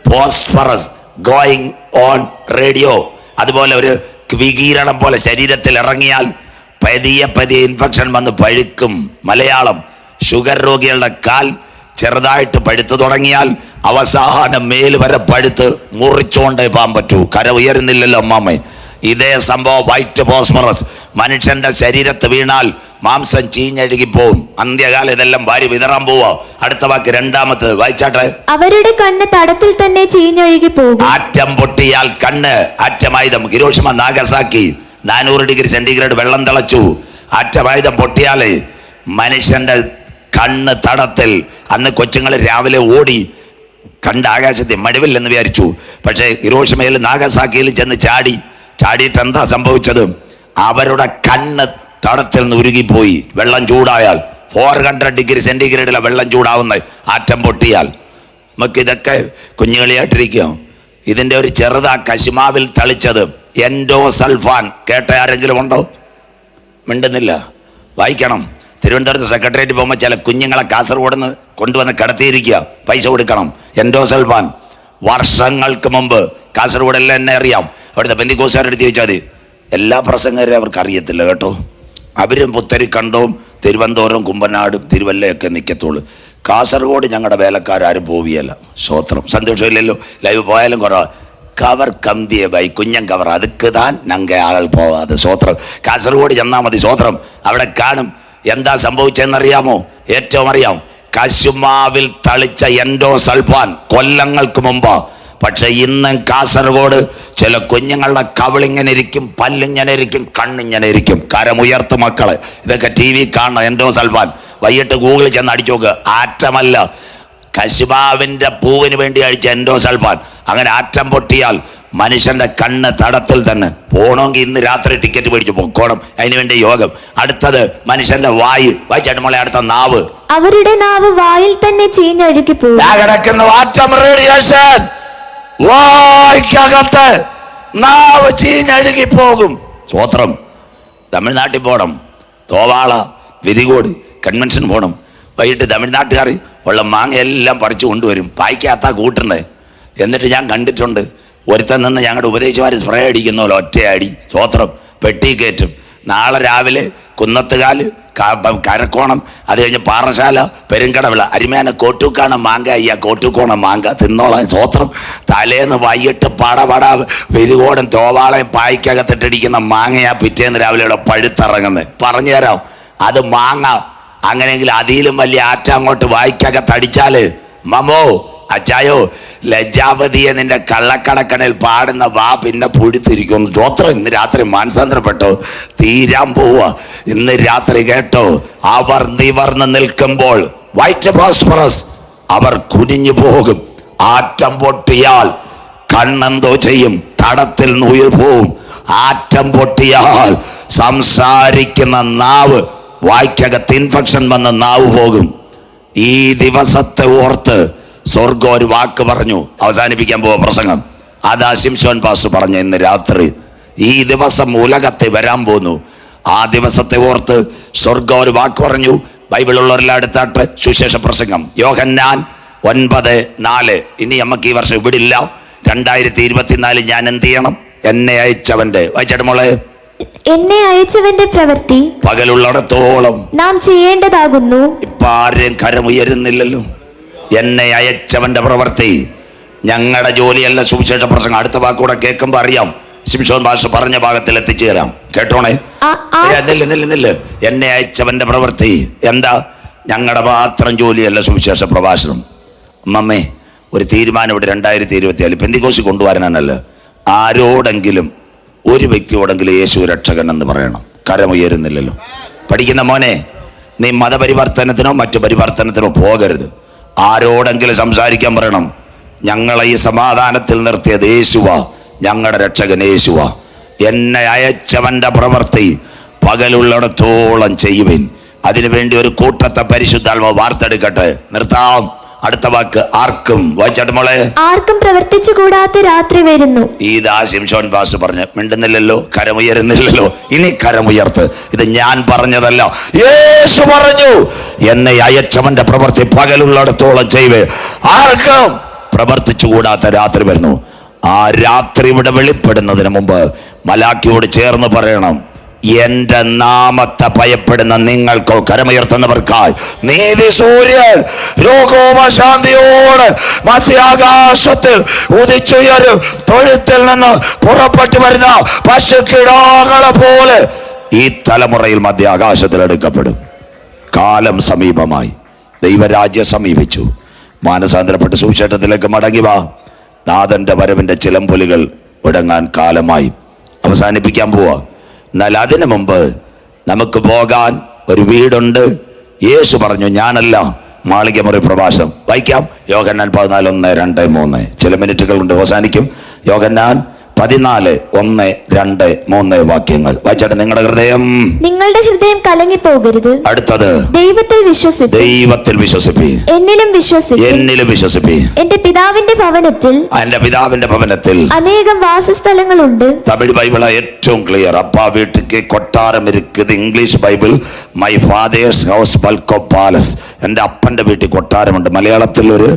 [SPEAKER 1] phosphorus going on radio. അതുപോലെ ഒരു വികിരണം പോലെ ശരീരത്തിൽ ഇറങ്ങിയാൽ പതിയെ പതിയെ ഇൻഫെക്ഷൻ വന്ന് പഴുക്കും. മലയാളം, ഷുഗർ രോഗികളുടെ കാൽ ചെറുതായിട്ട് പഴുത്തു തുടങ്ങിയാൽ അവസാനം മേൽ വരെ പഴുത്ത് മുറിച്ചുകൊണ്ടേ പോകാൻ പറ്റൂ. കര ഉയരുന്നില്ലല്ലോ അമ്മാമ്മേ. ഇതേ സംഭവം വൈറ്റ് ഫോസ്ഫറസ് മനുഷ്യന്റെ ശരീരത്ത് വീണാൽ മാംസം ചീഞ്ഞഴുകി പോവും. അന്ത്യകാലം ഇതെല്ലാം വാരി വിതറാൻ പോവാ. അടുത്ത വാക്ക് രണ്ടാമത്തത് വായിച്ചാട്ടെ, അവരുടെ
[SPEAKER 2] കണ്ണ് തടത്തിൽ തന്നെ ചീഞ്ഞൊഴുകി പോകും.
[SPEAKER 1] ആറ്റം പൊട്ടിയാൽ കണ്ണ്, ആറ്റമായുധം ഹിരോഷിമ നാഗസാക്കി 400 ഡിഗ്രി സെന്റിഗ്രേഡ് വെള്ളം തിളച്ചു. ആറ്റമായുധം പൊട്ടിയാലേ മനുഷ്യന്റെ കണ്ണ് തടത്തിൽ. അന്ന് കൊച്ചുങ്ങൾ രാവിലെ ഓടി കണ്ട ആകാശത്തെ മഴവില്ലെന്ന് വിചാരിച്ചു. പക്ഷേ ഹിരോഷിമയിൽ നാഗസാക്കിയിൽ ചെന്ന് ചാടിയിട്ട് എന്താ സംഭവിച്ചത്? അവരുടെ കണ്ണ് തടത്തിൽ നിന്ന് ഉരുകിപ്പോയി. വെള്ളം ചൂടായാൽ 400 ഡിഗ്രി സെന്റിഗ്രേഡിലെ വെള്ളം ചൂടാവുന്ന ആറ്റം പൊട്ടിയാൽ നമുക്കിതൊക്കെ കുഞ്ഞുകളിയായിട്ടിരിക്കും. ഇതിന്റെ ഒരു ചെറുതാ കശുമാവിൽ തളിച്ചത് എൻഡോസൾഫാൻ. കേട്ട ആരെങ്കിലും ഉണ്ടോ? മിണ്ടുന്നില്ല. വായിക്കണം. തിരുവനന്തപുരത്ത് സെക്രട്ടേറിയറ്റ് പോകുമ്പോൾ ചില കുഞ്ഞുങ്ങളെ കാസർഗോഡ് നിന്ന് കൊണ്ടുവന്ന് കിടത്തിയിരിക്കുക, പൈസ കൊടുക്കണം. എൻഡോസൾഫാൻ വർഷങ്ങൾക്ക് മുമ്പ് കാസർഗോഡെല്ലാം എന്നെ അറിയാം. അവിടുത്തെ പെന്തിക്കോസുകാരെടുത്ത് ചോദിച്ചാൽ മതി. എല്ലാ പ്രസംഗരും അവർക്ക് അറിയത്തില്ല കേട്ടോ. അവരും പുത്തരി കണ്ടവും തിരുവനന്തപുരം കുമ്പനാടും തിരുവല്ലയൊക്കെ നിൽക്കത്തുള്ളൂ. കാസർഗോഡ് ഞങ്ങളുടെ വേലക്കാരും പോവിയല്ല. സ്വോത്രം. സന്തോഷമില്ലല്ലോ. ലൈവ് പോയാലും കുറവാ. കവർ കമ്തിയെ ബൈ കുഞ്ഞൻ കവർ അതുക്ക് താൻ ഞങ്ങൾ ആൾ പോവാതെ. സ്വോത്രം. കാസർഗോഡ് ചെന്നാൽ മതി. സ്വോത്രം. അവിടെ കാണും. എന്താ സംഭവിച്ചെന്നറിയാമോ? ഏറ്റവും അറിയാം. കശുമാവിൽ തളിച്ച എൻഡോസൾഫാൻ കൊല്ലങ്ങൾക്ക് മുമ്പ്. പക്ഷെ ഇന്ന് കാസർഗോഡ് ചില കുഞ്ഞുങ്ങളുടെ കവിളിങ്ങനെ ഇരിക്കും, പല്ലിങ്ങനെ ഇരിക്കും, കണ്ണിങ്ങനെ ഇരിക്കും. കരമുയർത്ത് മക്കളെ. ഇതൊക്കെ TV കാണണം. എൻഡോസൾഫാൻ വൈകിട്ട് ഗൂഗിളിൽ ചെന്ന് അടിച്ചു നോക്ക്. ആറ്റമല്ല, കശുമാവിന്റെ പൂവിന് വേണ്ടി അടിച്ച എൻഡോസൾഫാൻ. അങ്ങനെ ആറ്റം പൊട്ടിയാൽ മനുഷ്യന്റെ കണ്ണ് തടത്തിൽ തന്നെ. പോണമെങ്കിൽ ഇന്ന് രാത്രി ടിക്കറ്റ് മേടിച്ചു പൊക്കോണം. അതിനുവേണ്ടി യോഗം. അടുത്തത് മനുഷ്യന്റെ വായ്. വായിച്ചാട്ട് മോളെ. അടുത്ത നാവ്.
[SPEAKER 2] അവരുടെ നാവ് വായിൽ തന്നെ ചീഞ്ഞൊഴുകി പോകും.
[SPEAKER 1] കിടക്കുന്ന ആറ്റം റേഡിയേഷൻ വായ്ക്കകത്ത് നാവ് ചീഞ്ഞഴുകി പോകും. സ്വോത്രം. തമിഴ്നാട്ടിൽ പോകണം. തോവാള, വിരികോട് കൺവെൻഷൻ പോകണം. വൈകിട്ട് തമിഴ്നാട്ടുകാർ ഉള്ള മാങ്ങ എല്ലാം പറിച്ചു കൊണ്ടുവരും. പായ്ക്കകത്താ കൂട്ടണ്ടേ. എന്നിട്ട് ഞാൻ കണ്ടിട്ടുണ്ട്, ഒരുത്തൻ നിന്ന് ഞങ്ങളുടെ ഉപദേശിമാർ സ്പ്രേ അടിക്കുന്ന പോലെ ഒറ്റയടി. സ്വോത്രം. പെട്ടി കയറ്റും. നാളെ രാവിലെ കുന്നത്തുകാല്, കരക്കോണം, അത് കഴിഞ്ഞ് പാറശാല, പെരുങ്കടവിള, അരിമേന കോട്ടൂക്കാണ് മാങ്ക. അയ്യ കോട്ടൂക്കോണം മാങ്ക തിന്നോളാം. സ്വോത്രം. തലേന്ന് വൈകിട്ട് പടപട വെലുകോടും തോവാളയും പായ്ക്കകത്തിട്ടിരിക്കുന്ന മാങ്ങയാ പിറ്റേന്ന് രാവിലെ ഇവിടെ പഴുത്തിറങ്ങുന്നത്. പറഞ്ഞു തരാം. അത് മാങ്ങ. അങ്ങനെയെങ്കിൽ അതിലും വലിയ ആറ്റ അങ്ങോട്ട് വായിക്കകത്തടിച്ചാല് മമോ അച്ചായോ ലജ്ജാവതിയെ നിന്റെ കള്ളക്കടക്കണയിൽ പാടുന്ന വാ പിന്നെ പുഴുത്തിരിക്കുന്നു. സ്വോത്രം. ഇന്ന് രാത്രി മാനസാന്തരപ്പെട്ടോ? തീരാൻ പോവാ. ഇന്ന് രാത്രി കേട്ടോ. അവർ നിവർന്ന് നിൽക്കുമ്പോൾ വൈറ്റ് ഫോസ്ഫറസ് അവർ കുനിഞ്ഞു പോകും. ആറ്റം പൊട്ടിയാൽ കണ്ണെന്തോ ചെയ്യും? തടത്തിൽ നിന്ന് ഉയർ പോവും. ആറ്റം പൊട്ടിയാൽ സംസാരിക്കുന്ന നാവ്, വായ്ക്കകത്ത് ഇൻഫെക്ഷൻ വന്ന നാവ് പോകും. ഈ ദിവസത്തെ ഓർത്ത് സ്വർഗം ഒരു വാക്ക് പറഞ്ഞു. അവസാനിപ്പിക്കാൻ പോവാ പ്രസംഗം. അതാ ശിംശോൻ പാസ്റ്റർ പറഞ്ഞ ഇന്ന് രാത്രി. ഈ ദിവസം ഉലകത്തെ വരാൻ പോന്നു. ആ ദിവസത്തെ ഓർത്ത് സ്വർഗം ഒരു വാക്ക് പറഞ്ഞു. ബൈബിളുള്ളവരെല്ലാം എടുത്താട്ട് സുവിശേഷ പ്രസംഗം യോഹന്നാൻ 9:4. ഇനി നമുക്ക് ഈ വർഷം ഇവിടെ ഇല്ല. 2024 ഞാൻ എന്ത് ചെയ്യണം? എന്നെ അയച്ചവന്റെ. വായിച്ചാട്ട് മോളെ.
[SPEAKER 2] എന്നെ അയച്ചവന്റെ പ്രവൃത്തി
[SPEAKER 1] പകലുള്ളിടത്തോളം
[SPEAKER 2] നാം ചെയ്യേണ്ടതാകുന്നു.
[SPEAKER 1] ഇപ്പൊ ആരെയും കരമുയരുന്നില്ലല്ലോ. എന്നെ അയച്ചവന്റെ പ്രവൃത്തി. ഞങ്ങളുടെ ജോലിയല്ല സുവിശേഷ പ്രസംഗം. അടുത്ത വാക്കൂടെ കേൾക്കുമ്പോ അറിയാം. ശിംശോൻ ഭാഷ പറഞ്ഞ ഭാഗത്തിൽ എത്തിച്ചേരാം. കേട്ടോണേ. നില്ല്. എന്നെ അയച്ചവന്റെ പ്രവൃത്തി എന്താ? ഞങ്ങളുടെ മാത്രം ജോലിയല്ല സുവിശേഷ പ്രഭാഷണം. അമ്മമ്മേ, ഒരു തീരുമാനം ഇവിടെ 2024 പെന്തിക്കോസ് കൊണ്ടുവരാനല്ല. ആരോടെങ്കിലും ഒരു വ്യക്തിയോടെങ്കിലും യേശു രക്ഷകൻ എന്ന് പറയണം. കരമുയരുന്നില്ലല്ലോ. പഠിക്കുന്ന മോനെ, നീ മതപരിവർത്തനത്തിനോ മറ്റു പരിവർത്തനത്തിനോ പോകരുത്. ആരോടെങ്കിലും സംസാരിക്കാൻ പറയണം, ഞങ്ങളെ ഈ സമാധാനത്തിൽ നിർത്തിയത് യേശുവാ, ഞങ്ങളുടെ രക്ഷകൻ യേശുവാ. എന്നെ അയച്ചവന്റെ പ്രവൃത്തി പകലുള്ളിടത്തോളം ചെയ്യുവിൻ. അതിനുവേണ്ടി ഒരു കൂട്ടത്തെ പരിശുദ്ധാത്മാവ് വാർത്തെടുക്കട്ടെ. നിർത്താം. അടുത്ത വാക്ക് ആർക്കും. വായിച്ചാട്ട് മോളെ.
[SPEAKER 2] ആർക്കും പ്രവർത്തിച്ചു കൂടാത്ത രാത്രി വരുന്നു.
[SPEAKER 1] ഇതാ ശിംശോൻ പാസ്റ്റർ പറഞ്ഞു. മിണ്ടുന്നില്ലല്ലോ, കരമുയരുന്നില്ലല്ലോ. ഇനി കരമുയർത്ത്. ഇത് ഞാൻ പറഞ്ഞതല്ല, യേശു പറഞ്ഞു. എന്നെ അയച്ചവന്റെ പ്രവൃത്തി പകലുള്ളിടത്തോളം ചെയ്യുവേ. ആർക്കും പ്രവർത്തിച്ചു കൂടാത്ത രാത്രി വരുന്നു. ആ രാത്രി ഇവിടെ വെളിപ്പെടുന്നതിന് മുമ്പ് മലാക്കിയോട് ചേർന്ന് പറയണം, എന്റെ നാമത്തെ ഭയപ്പെടുന്ന നിങ്ങൾക്കോ, കരമുയർത്തുന്നവർക്കായി നീതി സൂര്യൻ രോഗോപശാന്തിയോട് മധ്യാകാശത്തിൽ ഉദിച്ചുയരും. തൊഴുത്തിൽ നിന്ന് പുറപ്പെട്ടു വരുന്ന പശുക്കിടാങ്ങളെ പോലെ ഈ തലമുറയിൽ മധ്യാകാശത്തിൽ എടുക്കപ്പെടും. കാലം സമീപമായി, ദൈവരാജ്യം സമീപിച്ചു. മാനസാന്തരപ്പെട്ട് സുവിശേഷത്തിലേക്ക് മടങ്ങി വാ. നാഥന്റെ വരവിന്റെ ചിലമ്പൊലികൾ മുടങ്ങാൻ കാലമായി. അവസാനിപ്പിക്കാൻ പോവാ. എന്നാൽ അതിനു മുമ്പ് നമുക്ക് പോകാൻ ഒരു വീടുണ്ട്. യേശു പറഞ്ഞു, ഞാനല്ല മാളികമുറി പ്രഭാഷണം. വായിക്കാം. യോഹന്നാൻ 14:1-2-3. ചില മിനിറ്റുകൾ കൊണ്ട് അവസാനിക്കും. യോഹന്നാൻ 14:1-2 വാക്യങ്ങൾ വായിച്ചാട്ടെ. നിങ്ങളുടെ ഹൃദയം
[SPEAKER 2] കലങ്ങി പോകരുത്.
[SPEAKER 1] അടുത്തത്
[SPEAKER 2] ദൈവത്തിൽ വിശ്വസിപ്പി. എന്നിലും
[SPEAKER 1] വിശ്വസിപ്പി.
[SPEAKER 2] എന്റെ പിതാവിന്റെ ഭവനത്തിൽ അനേകം വാസസ്ഥലങ്ങളുണ്ട്.
[SPEAKER 1] തമിഴ് ബൈബിള ഏറ്റവും ക്ലിയർ. അപ്പാ വീട്ടിക്ക് കൊട്ടാരം ഇരിക്കുന്നത്. English Bible my father's house ബൽക്കോ പാലസ്. എന്റെ അപ്പന്റെ വീട്ടിൽ കൊട്ടാരമുണ്ട്. മലയാളത്തിൽ ഒരു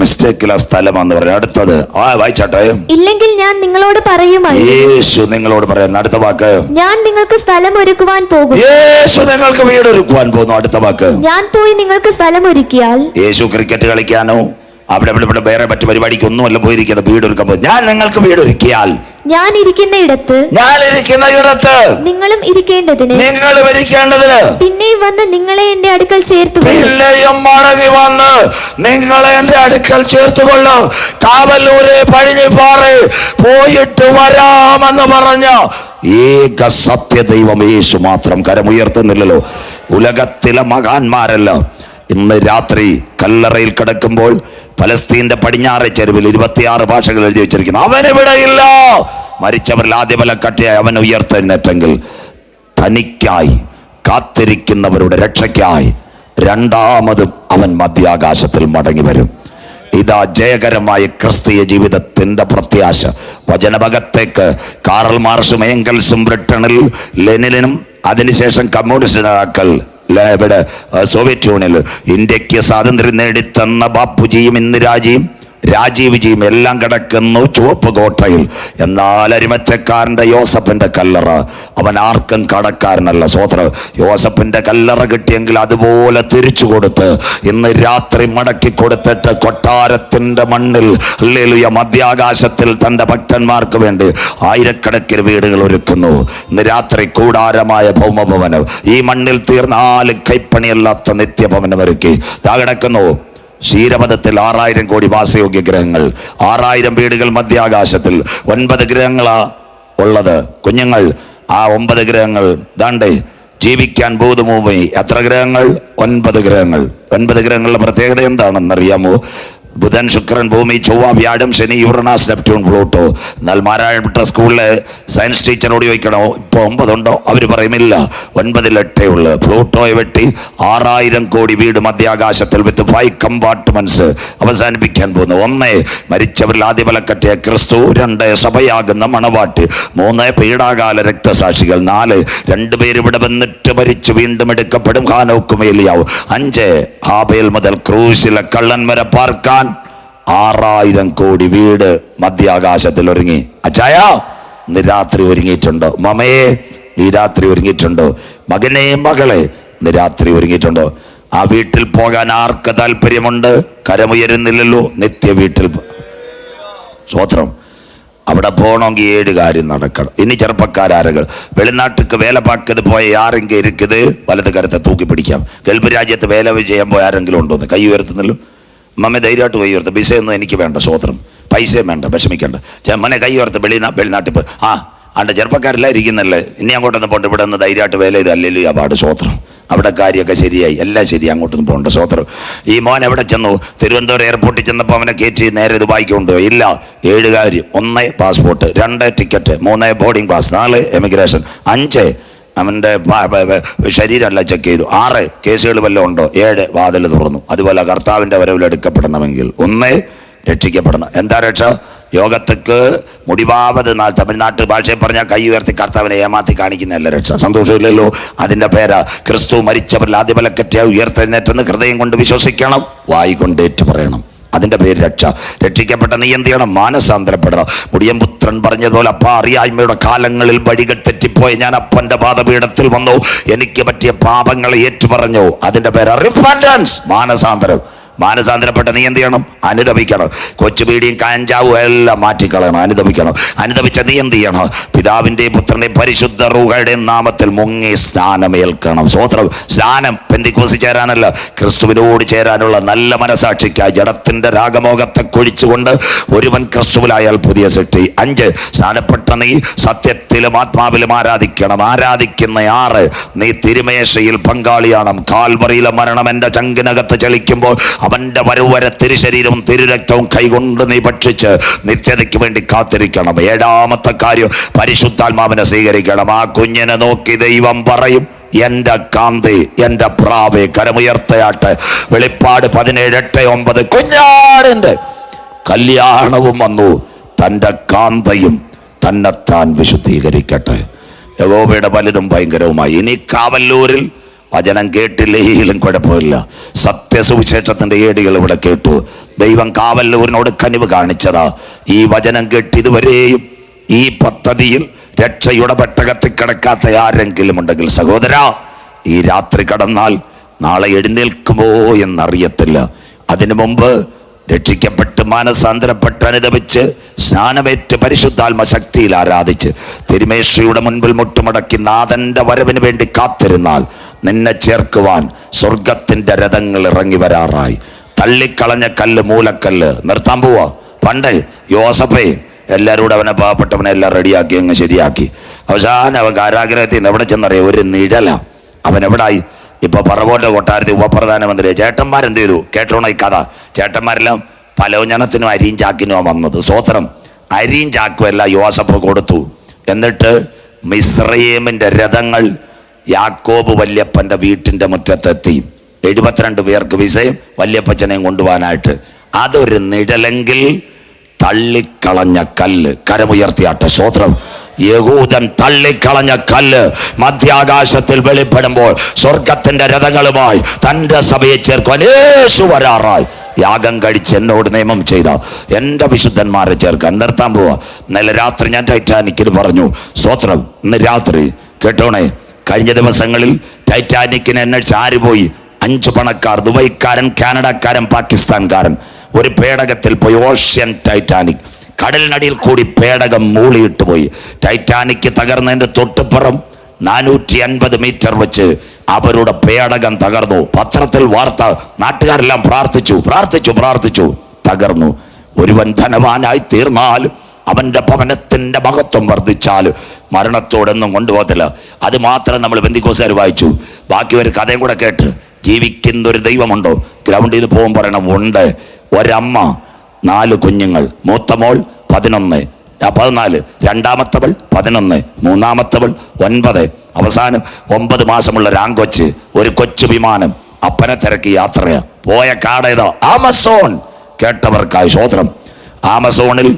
[SPEAKER 1] മിസ്റ്റേക്കുള്ള സ്ഥലമാണെന്ന് പറയാം. അടുത്തത് വായിച്ചാട്ടെ.
[SPEAKER 2] ഇല്ലെങ്കിൽ ഞാൻ നിങ്ങളോട് പറയുമായിരുന്നു.
[SPEAKER 1] യേശു നിങ്ങളോട് പറയുന്നു. അടുത്ത വാക്ക്.
[SPEAKER 2] ഞാൻ നിങ്ങൾക്ക് സ്ഥലം ഒരുക്കുവാൻ പോകും.
[SPEAKER 1] യേശു നിങ്ങൾക്ക് വീട് ഒരുക്കുവാൻ പോകുന്നു. അടുത്ത വാക്ക്.
[SPEAKER 2] ഞാൻ പോയി നിങ്ങൾക്ക് സ്ഥലം ഒരുക്കിയാൽ.
[SPEAKER 1] യേശു ക്രിക്കറ്റ് കളിക്കാനോ അവിടെ വേറെ മറ്റു പരിപാടിക്ക് ഒന്നുമല്ല പോയിരിക്കുന്നത്. വീട് ഒരുക്കാൻ പോകും. ഞാൻ നിങ്ങൾക്ക് വീട് ഒരുക്കിയാൽ
[SPEAKER 2] ഞാൻ ഇരിക്കുന്ന ഇടത്ത് നിങ്ങളും ഇരിക്കേണ്ടതിന് പിന്നെയും വന്ന് നിങ്ങളെ എന്റെ അടുക്കൽ
[SPEAKER 1] ചേർത്തുകൊള്ളു. കാവല്ലൂരെ പഴിഞ്ഞിപ്പാറേ പോയിട്ട് വരാമെന്ന് പറഞ്ഞ ഏക സത്യ ദൈവം യേശു മാത്രം. കരമുയർത്തുന്നില്ലല്ലോ. ഉലകത്തിലെ മഹാന്മാരല്ല ഇന്ന് രാത്രി കല്ലറയിൽ കിടക്കുമ്പോൾ പലസ്തീന്റെ പടിഞ്ഞാറെ ചെരുവിൽ 26 ഭാഷകൾ എഴുതി വെച്ചിരിക്കുന്നു. അവനെവിടെയില്ല. മരിച്ചവരിൽ ആദ്യമല കട്ടിയായി അവൻ ഉയർത്തെഴുന്നേറ്റെങ്കിൽ തനിക്കായി കാത്തിരിക്കുന്നവരുടെ രക്ഷയ്ക്കായി രണ്ടാമതും അവൻ മധ്യാകാശത്തിൽ മടങ്ങി വരും. ഇതാ ജയകരമായ ക്രിസ്തീയ ജീവിതത്തിന്റെ പ്രത്യാശ. വചനഭകത്തേക്ക് കാറൽ മാർക്സും ഏംഗൽസും ബ്രിട്ടനിൽ ലെനിനും അതിനുശേഷം കമ്മ്യൂണിസ്റ്റ് നേതാക്കൾ ഇവിടെ സോവിയറ്റ് യൂണിയനിൽ ഇന്ത്യക്ക് സ്വാതന്ത്ര്യം നേടിത്തന്ന ബാപ്പുജിയും ഇന്ദിരാജിയും രാജീവ്ജിയും എല്ലാം കിടക്കുന്നു ചുവപ്പ് കോട്ടയിൽ. എന്നാൽ അരിമറ്റക്കാരന്റെ യോസഫിന്റെ കല്ലറ അവൻ ആർക്കും കടക്കാരനല്ല. സ്വോത്രം. യോസഫിന്റെ കല്ലറ കിട്ടിയെങ്കിൽ അതുപോലെ തിരിച്ചു കൊടുത്ത് ഇന്ന് രാത്രി മടക്കി കൊടുത്തിട്ട് കൊട്ടാരത്തിന്റെ മണ്ണിൽ ഹല്ലേലൂയ മധ്യാകാശത്തിൽ തന്റെ ഭക്തന്മാർക്ക് വേണ്ടി ആയിരക്കണക്കിന് വീടുകൾ ഒരുക്കുന്നു. ഇന്ന് രാത്രി കൂടാരമായ ഭൗമഭവനം ഈ മണ്ണിൽ തീർന്നാലും കൈപ്പണിയല്ലാത്ത നിത്യഭവനം ഒരുക്കി താ കിടക്കുന്നു. ക്ഷീരപഥത്തിൽ 6000 കോടി വാസയോഗ്യ ഗ്രഹങ്ങൾ, 6000 വീടുകൾ മധ്യാകാശത്തിൽ. 9 ഗ്രഹങ്ങളാ ഉള്ളത് കുഞ്ഞുങ്ങൾ. ആ 9 ഗ്രഹങ്ങൾ ദാണ്ടേ ജീവിക്കാൻ ഭൂതഭൂമി. എത്ര ഗ്രഹങ്ങൾ? 9 ഗ്രഹങ്ങൾ. 9 ഗ്രഹങ്ങളുടെ പ്രത്യേകത എന്താണെന്നറിയാമോ? ബുധൻ, ശുക്രൻ, ഭൂമി, ചൊവ്വ, വ്യാഴം, ശനി, യുറനാസ്, നെപ്റ്റ്യൂൺ, പ്ലൂട്ടോ. എന്നാൽ മാരായപ്പെട്ട സ്കൂളിലെ സയൻസ് ടീച്ചറോട് ചോദിക്കണോ ഇപ്പോൾ 9 ഉണ്ടോ? അവർ പറയുമില്ല, 9 8 ഉള്ളു. പ്ലൂട്ടോയെ വെട്ടി 6000 കോടി വീട് മധ്യാകാശത്തിൽ വിത്ത് 5 കമ്പാർട്ട്മെന്റ്സ് അവസാനിപ്പിക്കാൻ പോകുന്നു. 1 മരിച്ചവരിൽ ആദ്യമലക്കറ്റിയ ക്രിസ്തു, 2 സഭയാകുന്ന മണവാട്ടി, 3 പീഡാകാല രക്തസാക്ഷികൾ, 4 2 പേര് ഇവിടെ വന്നിട്ട് മരിച്ചു വീണ്ടും എടുക്കപ്പെടും, ഹാനോക്കും ഏലിയാവും, 5 ഹാബേൽ മുതൽ ക്രൂശിലെ കള്ളൻ വരെ പാർക്കാൻ 6000 കോടി വീട് മധ്യാകാശത്തിൽ ഒരുങ്ങി. അച്ചായ ഇന്ന് രാത്രി ഒരുങ്ങിയിട്ടുണ്ടോ? മമയെ ഈ രാത്രി ഒരുങ്ങിയിട്ടുണ്ടോ? മകനെ മകളെ ഇന്ന് രാത്രി ഒരുങ്ങിയിട്ടുണ്ടോ? ആ വീട്ടിൽ പോകാൻ ആർക്ക് താല്പര്യമുണ്ട്? കരമുയരുന്നില്ലല്ലോ. നിത്യ വീട്ടിൽ സ്വോത്രം. അവിടെ പോകണമെങ്കിൽ 7 കാര്യം നടക്കണം. ഇനി ചെറുപ്പക്കാരകൾ വെളിനാട്ടിക്ക് വേല പാക്കത് പോയ ആരെങ്കിലും ഇരിക്കുന്നത് വലത് കരത്തെ തൂക്കി പിടിക്കാം. ഗൾഫ് രാജ്യത്ത് വേല ചെയ്യാൻ പോയ ആരെങ്കിലും ഉണ്ടോന്ന് കൈ ഉയർത്തുന്നല്ലോ. മമ്മ ധൈര്യമായിട്ട് കൈ ഉയർത്ത്. വിസയൊന്നും എനിക്ക് വേണ്ട, സ്വോത്രം. പൈസയും വേണ്ട, വിഷമിക്കണ്ട. മനെ കൈ ഉയർത്ത്. വെളിനാട്ടിൽ പോയി ആണ്ട് ചെറുപ്പക്കാരെല്ലാം ഇരിക്കുന്നല്ലേ. ഇനി അങ്ങോട്ടൊന്ന് പോണ്ട് ഇവിടെ നിന്ന് ധൈര്യമായിട്ട് വേല ചെയ്ത് അല്ലെങ്കിലും ആ പാട് സ്വോത്രം. അവിടെ കാര്യമൊക്കെ ശരിയായി, എല്ലാം ശരി, അങ്ങോട്ടൊന്നും പോകണ്ട. സ്വോത്രം. ഈ മോൻ എവിടെ ചെന്നു? തിരുവനന്തപുരം എയർപോർട്ടിൽ ചെന്നപ്പോൾ അവനെ കയറ്റി നേരെ ദുബായിക്ക് കൊണ്ടുപോയി. ഇല്ല, 7 കാര്യം: 1 passport, 2 ticket, 3 boarding pass, 4 emigration, 5 അവൻ്റെ ശരീരമല്ല ചെക്ക് ചെയ്തു, 6 കേസുകൾ വല്ലതും ഉണ്ടോ, 7 വാതിൽ തുറന്നു. അതുപോലെ കർത്താവിൻ്റെ വരവിൽ എടുക്കപ്പെടണമെങ്കിൽ 1 രക്ഷിക്കപ്പെടണം. എന്താ രക്ഷ? യോഗത്തിക്ക് മുടിവാവത് നാൾ, തമിഴ്നാട്ട് ഭാഷയിൽ പറഞ്ഞാൽ കൈ ഉയർത്തി കർത്താവിനെ ഏമാത്തി കാണിക്കുന്നതല്ല രക്ഷ. സന്തോഷമില്ലല്ലോ. അതിൻ്റെ പേരാ ക്രിസ്തു മരിച്ചവരിൽ ആദ്യമലക്കറ്റ ഉയർത്തെഴുന്നേറ്റെന്ന് ഹൃദയം കൊണ്ട് വിശ്വസിക്കണം, വായി കൊണ്ട് ഏറ്റു പറയണം. അതിൻ്റെ പേര് രക്ഷ. രക്ഷിക്കപ്പെട്ട നീ എന്ത് ചെയ്യണം? മാനസാന്തരപ്പെടണം. മുടിയൻപുത്രൻ പറഞ്ഞതുപോലെ, അപ്പ അറിയായ്മയുടെ കാലങ്ങളിൽ വഴികൾ തെറ്റിപ്പോയി ഞാൻ അപ്പൻ്റെ പാദപീഠത്തിൽ വന്നു, എനിക്ക് പറ്റിയ പാപങ്ങളെ ഏറ്റുപറഞ്ഞു. അതിൻ്റെ പേര് റിപ്പന്റൻസ്, മാനസാന്തരം. മാനസാന്തരപ്പെട്ട നീ എന്ത് ചെയ്യണം? അനുദപിക്കണം. കൊച്ചുപീടിയും കാഞ്ചാവും എല്ലാം മാറ്റിക്കളയണം, അനുദപിക്കണം. അനുദപിച്ച നീ എന്ത് ചെയ്യണം? പിതാവിൻ്റെയും പുത്രൻ്റെയും പരിശുദ്ധ റൂഹയുടെയും നാമത്തിൽ മുങ്ങി സ്നാനമേൽക്കണം. സ്വോത്രം. സ്നാനം പെന്തിക്കോസിൽ ചേരാനല്ല, ക്രിസ്തുവിനോട് ചേരാനുള്ള നല്ല മനസാക്ഷിക്കായി ജഡത്തിൻ്റെ രാഗമോഹത്തെ കൊഴിച്ചുകൊണ്ട് ഒരുവൻ ക്രിസ്തുവിലായാൽ പുതിയ സൃഷ്ടി. 5 സ്നാനപ്പെട്ട നീ സത്യത്തിലും ആത്മാവിലും ആരാധിക്കണം. ആരാധിക്കുന്ന 6 നീ തിരുമേശയിൽ പങ്കാളിയാണ്. കാൽവറിയിലെ മരണം എൻ്റെ ചങ്കിനകത്ത് ചലിക്കുമ്പോൾ അവന്റെ വരവരെ തിരുശരീരവും തിരുരക്തവും കൈകൊണ്ട് നീ ഭക്ഷിച്ച് നിത്യതയ്ക്ക് വേണ്ടി കാത്തിരിക്കണം. 7ാമത്തെ കാര്യം, പരിശുദ്ധാത്മാവിനെ സ്വീകരിക്കണം. ആ കുഞ്ഞിനെ നോക്കി ദൈവം പറയും, എൻ്റെ കാന്തി, എൻ്റെ പ്രാവേ, കരമുയർത്തയാട്ടെ. വെളിപ്പാട് 17:8-9. കുഞ്ഞാടിൻ്റെ കല്യാണവും വന്നു, തൻ്റെ കാന്തയും തന്നെത്താൻ വിശുദ്ധീകരിക്കട്ടെ. യഹോവയുടെ വലുതും ഭയങ്കരവുമായി. ഇനി കാവല്ലൂരിൽ വചനം കേട്ടില്ലെങ്കിലും കുഴപ്പമില്ല, സത്യസുവിശേഷത്തിൻ്റെ ഏടികൾ ഇവിടെ കേട്ടു. ദൈവം കാവല്ലൂരിനോട് കനിവ് കാണിച്ചതാ. ഈ വചനം കേട്ട് ഇതുവരെയും ഈ പദ്ധതിയിൽ രക്ഷയുടെ പെട്ടകത്തിൽ കിടക്കാത്ത ആരെങ്കിലും ഉണ്ടെങ്കിൽ സഹോദര, ഈ രാത്രി കടന്നാൽ നാളെ എഴുന്നേൽക്കുമോ എന്നറിയത്തില്ല. അതിനു മുമ്പ് രക്ഷിക്കപ്പെട്ട് മാനസാന്തരപ്പെട്ട് അനുദപിച്ച് സ്നാനമേറ്റ് പരിശുദ്ധാത്മ ശക്തിയിൽ ആരാധിച്ച് തിരുമേശയുടെ മുൻപിൽ മുട്ടുമടക്കി നാഥന്റെ വരവിന് വേണ്ടി കാത്തിരുന്നാൽ നിന്നെ ചേർക്കുവാൻ സ്വർഗത്തിന്റെ രഥങ്ങൾ ഇറങ്ങി വരാറായി. തള്ളിക്കളഞ്ഞ കല്ല്, മൂലക്കല്ല് നിർത്താൻ പോവാ. പണ്ട് യോസഫേ എല്ലാവരും കൂടെ അവനെ, പാവപ്പെട്ടവനെ എല്ലാം റെഡിയാക്കി അങ്ങ് ശരിയാക്കി. അവസാനം അവൻ കാരാഗ്രഹത്തിൽ നിന്ന് എവിടെ ചെന്നറിയാം? ഒരു നിഴല. അവൻ എവിടായി? ഇപ്പൊ പറവോന്റെ കൊട്ടാരത്തിൽ ഉപപ്രധാനമന്ത്രി. ചേട്ടന്മാരെന്ത് ചെയ്തു? കേട്ടോണ ഈ കഥ. ചേട്ടന്മാരെല്ലാം പലവ്യഞ്ജനത്തിനും അരിയും ചാക്കിനുമാണ് വന്നത്. സ്വോത്രം. അരിയും ചാക്കും എല്ലാം യോസഫ് കൊടുത്തു. എന്നിട്ട് മിസ്രയീമിന്റെ രഥങ്ങൾ യാക്കോബ് വല്യപ്പന്റെ വീട്ടിന്റെ മുറ്റത്തെത്തി. 72 പേർക്ക് വിസയും വല്യപ്പച്ചനെയും കൊണ്ടുപോകാനായിട്ട്. അതൊരു നിഴലെങ്കിൽ തള്ളിക്കളഞ്ഞ കല്ല്, കരമുയർത്തിയാട്ടെ. സ്വോത്രം. യഹൂദൻ തള്ളിക്കളഞ്ഞ കല്ല് മധ്യാകാശത്തിൽ വെളിപ്പെടുമ്പോൾ സ്വർഗത്തിന്റെ രഥങ്ങളുമായി തന്റെ സഭയെ ചേർക്കുവാൻ യേശു വരാറായി. യാഗം കഴിച്ച് എന്നോട് നിയമം ചെയ്ത എൻ്റെ വിശുദ്ധന്മാരെ ചേർക്കാൻ നിർത്താൻ പോവാ. ഇന്നലെ രാത്രി ഞാൻ ടൈറ്റാനിക്കിൽ പറഞ്ഞു. സ്വോത്രം. ഇന്ന് രാത്രി കേട്ടോണേ, കഴിഞ്ഞ ദിവസങ്ങളിൽ ടൈറ്റാനിക്കിന് അന്വേഷിച്ച് ആര് പോയി? 5 പണക്കാർ, ദുബൈക്കാരൻ, കാനഡക്കാരൻ, പാകിസ്ഥാൻകാരൻ ഒരു പേടകത്തിൽ പോയി. Ocean Titanic. കടലിനടിയിൽ കൂടി പേടകം മൂളിയിട്ട് പോയി. ടൈറ്റാനിക് തകർന്നതിൻ്റെ തൊട്ടുപുറം 450 മീറ്റർ വെച്ച് അവരുടെ പേടകം തകർന്നു. പത്രത്തിൽ വാർത്ത. നാട്ടുകാരെല്ലാം പ്രാർത്ഥിച്ചു. തകർന്നു. ഒരുവൻ ധനവാനായി തീർന്നാലും അവൻ്റെ ഭവനത്തിൻ്റെ മഹത്വം വർദ്ധിച്ചാലും മരണത്തോടൊന്നും കൊണ്ടുപോകത്തില്ല. അത് മാത്രം നമ്മൾ പെന്തിക്കോസുകാർ വായിച്ചു. ബാക്കി ഒരു കഥയും കൂടെ കേട്ട്, ജീവിക്കുന്നൊരു ദൈവമുണ്ടോ? ഗ്രൗണ്ടിൽ നിന്ന് പോകുമ്പോൾ പറയണം, ഉണ്ട്. ഒരമ്മ 4 കുഞ്ഞുങ്ങൾ. മൂത്ത മോൾ 14, രണ്ടാമത്തവൾ 11, മൂന്നാമത്തവൾ 9, അവസാനം 9 മാസമുള്ള ഒരാങ്കൊച്ച്. ഒരു കൊച്ചു വിമാനം അപ്പനെ തിരക്കി യാത്രയാ. പോയ കാടേതാ? ആമസോൺ. കേട്ടവർക്കായി സ്വോത്രം. ആമസോണിൽ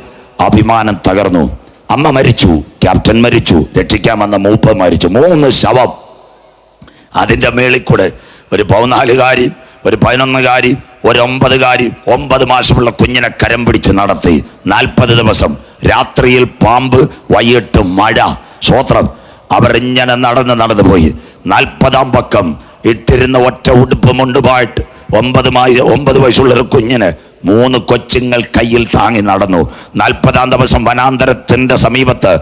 [SPEAKER 1] ആ വിമാനം തകർന്നു. അമ്മ മരിച്ചു, ക്യാപ്റ്റൻ മരിച്ചു, രക്ഷിക്കാൻ വന്ന മൂപ്പൻ മരിച്ചു. 3 ശവം. അതിൻ്റെ മേളിൽ കൂടെ ഒരു 14-കാരി, ഒരു 11-കാരി, ഒരു 9-കാരി, 9 മാസമുള്ള കുഞ്ഞിനെ കരം പിടിച്ച് നടത്തി. 40 ദിവസം. രാത്രിയിൽ പാമ്പ്, വൈകിട്ട് മഴ. സ്വോത്രം. അവർ ഇങ്ങനെ നടന്നു പോയി. 40-ാം പക്കം ഇട്ടിരുന്ന ഒറ്റ ഉടുപ്പ് മുണ്ടുമായിട്ട് 9 വയസ്സുള്ളൊരു കുഞ്ഞിന് 3 കൊച്ചുങ്ങൾ കയ്യിൽ താങ്ങി നടന്നു. 40-ാം ദിവസം വനാന്തരത്തിന്റെ സമീപത്ത്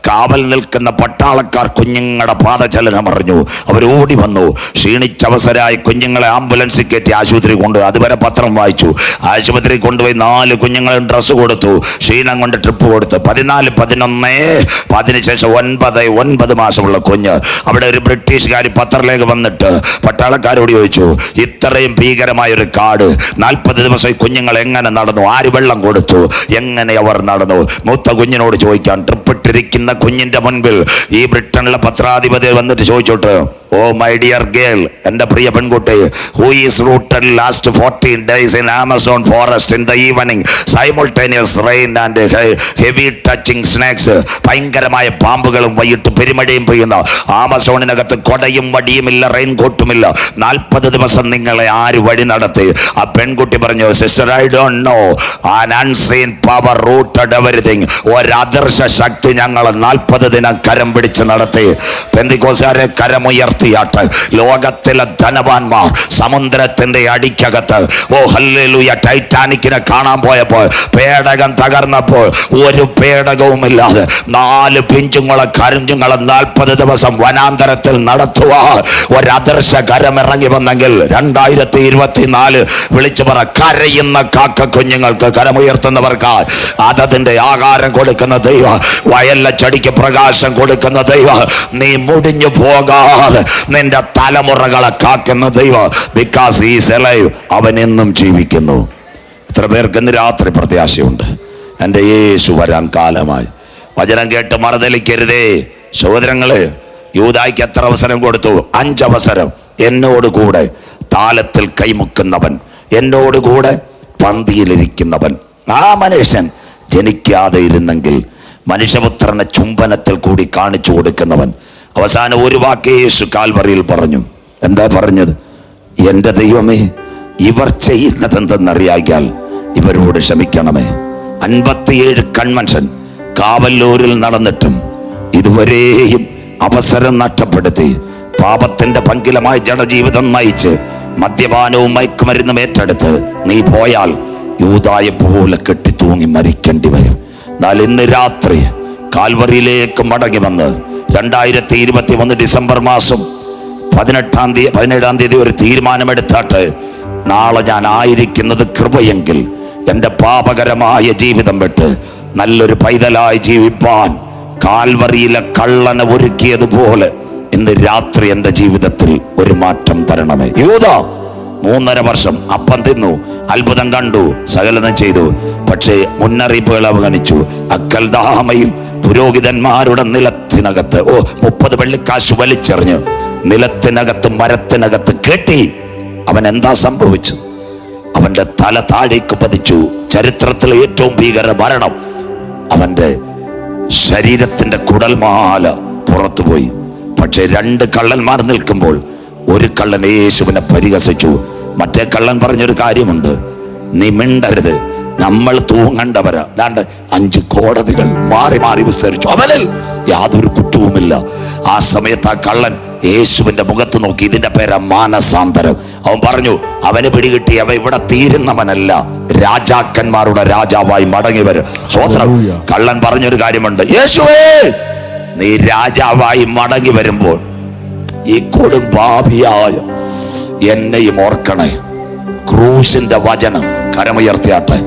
[SPEAKER 1] കാവൽ നിൽക്കുന്ന പട്ടാളക്കാർ കുഞ്ഞുങ്ങളുടെ പാദചലനം അറിഞ്ഞു. അവർ ഓടി വന്നു. ക്ഷീണിച്ചവസരായി കുഞ്ഞുങ്ങളെ ആംബുലൻസിൽ കയറ്റി ആശുപത്രി കൊണ്ടുപോയി. അതുവരെ പത്രം വായിച്ചു. ആശുപത്രി കൊണ്ടുപോയി 4 കുഞ്ഞുങ്ങളും ഡ്രസ്സ് കൊടുത്തു. ക്ഷീണം കൊണ്ട് ട്രിപ്പ് കൊടുത്തു. 14, 11, അതിനുശേഷം 9 മാസമുള്ള കുഞ്ഞ്. അവിടെ ഒരു ബ്രിട്ടീഷുകാർ പത്രത്തിലേക്ക് വന്നിട്ട് പട്ടാളക്കാരോട് ചോദിച്ചു, ഇത്രയും ഭീകരമായ ഒരു കാട് 40 ദിവസം ഈ കുഞ്ഞുങ്ങൾ എങ്ങനെ നടന്നു? ആര് വെള്ളം കൊടുത്തു? എങ്ങനെ അവർ നടന്നു? മൂത്ത കുഞ്ഞിനോട് ചോദിക്കാൻ. ട്രിപ്പിട്ടിരിക്കുന്ന കുഞ്ഞിന്റെ മുൻപിൽ ഈ ബ്രിട്ടനിലെ പത്രാധിപതി വന്നിട്ട് ചോദിച്ചോട്ട്, ഓ മൈ ഡിയർ ഗേൾ, എൻ്റെ പ്രിയ പെൺകുട്ടി, who is rooted last 14 days in Amazon forest in the evening, simultaneous rain and heavy touching snakes. ഭയങ്കരമായ പാമ്പുകളും വൈകിട്ട് പെരുമഴയും പെയ്യുന്ന ആമസോണിനകത്ത് കൊടയും വടിയുമില്ല, റെയിൻ കോട്ടുമില്ല. 40 ദിവസം നിങ്ങളെ ആര് വഴി നടത്തി? ആ പെൺകുട്ടി പറഞ്ഞു, sister, I don't know, an unseen power rooted everything. ഒരദർശ ശക്തി ഞങ്ങളെ 40 ദിനം കരം പിടിച്ച് നടത്തി. പെന്തിക്കോസുകാരെ കരമുയർത്തിയാട്ട് ലോകത്തിലെ ധനവാന്മാർ സമുദ്രത്തിന്റെ അടിക്കകത്ത്, ഓ ഹല്ലേലൂയ, ടൈറ്റാനിക്കിനെ കാണാൻ പോയപ്പോൾ പേടകം തകർന്നപ്പോൾ ഒരു പേടകവുമില്ലാതെ 4 പിഞ്ചുങ്ങളെ കരഞ്ചുങ്ങളെ 40 ദിവസം വനാന്തരത്തിൽ നടത്തുക ഒരദർശ കരമിറങ്ങി വന്നെങ്കിൽ 2024 വിളിച്ചു പറ, കരയുന്ന കാക്ക കുഞ്ഞുങ്ങൾക്ക്, കരമുയർത്തുന്നവർക്ക് അതതിന്റെ ആഹാരം കൊടുക്കുന്ന ദൈവ, വയലിലെ ചെടിക്ക് പ്രകാശം കൊടുക്കുന്ന ദൈവ, നീ മുടിഞ്ഞു പോകാതെ നിന്റെ തലമുറകളെ കാക്കുന്ന ദൈവ. ബിക്കോസ് ഹീസ് അലൈവ്, അവൻ എന്നും ജീവിക്കുന്നു. എത്ര പേർക്ക് ഇന്ന് രാത്രി പ്രത്യാശയുണ്ട്? എൻ്റെ യേശു വരാൻ കാലമായി. വചനം കേട്ട് മറുതലിക്കരുതേ സഹോദരങ്ങളെ. യൂദായ്ക്ക് എത്ര അവസരം കൊടുത്തു? 5 അവസരം. എന്നോടുകൂടെ താലത്തിൽ കൈമുക്കുന്നവൻ, എന്നോടുകൂടെ പന്തിയിലിരിക്കുന്നവൻ. ആ മനുഷ്യൻ ജനിക്കാതെ ഇരുന്നെങ്കിൽ മനുഷ്യപുത്രനെ ചുംബനത്തിൽ കൂടി കാണിച്ചു കൊടുക്കുന്നവൻ. അവസാനം ഒരു വാക്ക് യേശു കാൽവറിയിൽ പറഞ്ഞു. എന്താ പറഞ്ഞത്? എൻ്റെ ദൈവമേ, ഇവർ ചെയ്യുന്നത് എന്തെന്നറിയാൽ ഇവരോട് ക്ഷമിക്കണമേ. 57 കൺവെൻഷൻ കാവല്ലൂരിൽ നടന്നിട്ടും ഇതുവരെയും അവസരം നഷ്ടപ്പെടുത്തി പാപത്തിന്റെ പങ്കിലമായ ജഡജീവിതം നയിച്ച് മദ്യപാനവും മയക്കുമരുന്നും ഏറ്റെടുത്ത് നീ പോയാൽ യൂദായെ പോലെ കെട്ടിത്തൂങ്ങി മരിക്കേണ്ടി വരും. എന്നാൽ ഇന്ന് രാത്രി കാൽവറിയിലേക്ക് മടങ്ങി വന്ന് 2021 ഡിസംബർ മാസം 17-ാം തീയതി ഒരു തീരുമാനമെടുത്താട്ട്, നാളെ ഞാൻ ആയിരിക്കുന്നത് കൃപയെങ്കിൽ എൻ്റെ പാപകരമായ ജീവിതം വിട്ട് നല്ലൊരു പൈതലായി ജീവിപ്പാൻ കാൽവറിയിലെ കള്ളനെ ഒരുക്കിയതുപോലെ ഇന്ന് രാത്രി എൻ്റെ ജീവിതത്തിൽ ഒരു മാറ്റം തരണമേ. യൂദാ 3.5 വർഷം അപ്പം തിന്നു, അത്ഭുതം കണ്ടു, സകലതും ചെയ്തു. പക്ഷേ മുന്നറിയിപ്പുകൾ അവഗണിച്ചു. അക്കൽദാമയിൽ പുരോഹിതന്മാരുടെ നിലത്തിനകത്ത് 30 വെള്ളിക്കാശ് വലിച്ചെറിഞ്ഞു നിലത്തിനകത്ത് മരത്തിനകത്ത് കെട്ടി. അവൻ എന്താ സംഭവിച്ചു? അവന്റെ തല താഴേക്ക് പതിച്ചു. ചരിത്രത്തിലെ ഏറ്റവും ഭീകര മരണം. അവന്റെ ശരീരത്തിന്റെ കുടൽമാല പുറത്തുപോയി. പക്ഷെ 2 കള്ളന്മാർ നിൽക്കുമ്പോൾ ഒരു കള്ളൻ യേശുവിനെ പരിഹസിച്ചു. മറ്റേ കള്ളൻ പറഞ്ഞൊരു കാര്യമുണ്ട്, നീ മിണ്ടരുത്, നമ്മൾ തൂങ്ങണ്ടവരാ. 5 കോടതികൾ മാറി മാറി വിസ്തരിച്ചു. അവനിൽ യാതൊരു കുറ്റവുമില്ല. ആ സമയത്ത് ആ കള്ളൻ യേശുവിന്റെ മുഖത്ത് നോക്കി. ഇതിന്റെ പേരാ മാനസാന്തരം. അവൻ പറഞ്ഞു, അവന് പിടികിട്ടി, അവ ഇവിടെ തീരുന്നവനല്ല, രാജാക്കന്മാരുടെ രാജാവായി മടങ്ങി വരും. സ്വോത്രം. കള്ളൻ പറഞ്ഞൊരു കാര്യമുണ്ട്, യേശുവേ, നീ രാജാവായി മടങ്ങി വരുമ്പോൾ ഈ കൊടും പാപിയായ എന്നെയും ഓർക്കണേ. ക്രൂശിന്റെ വചനം കരമുയർത്തിയാട്ടെ.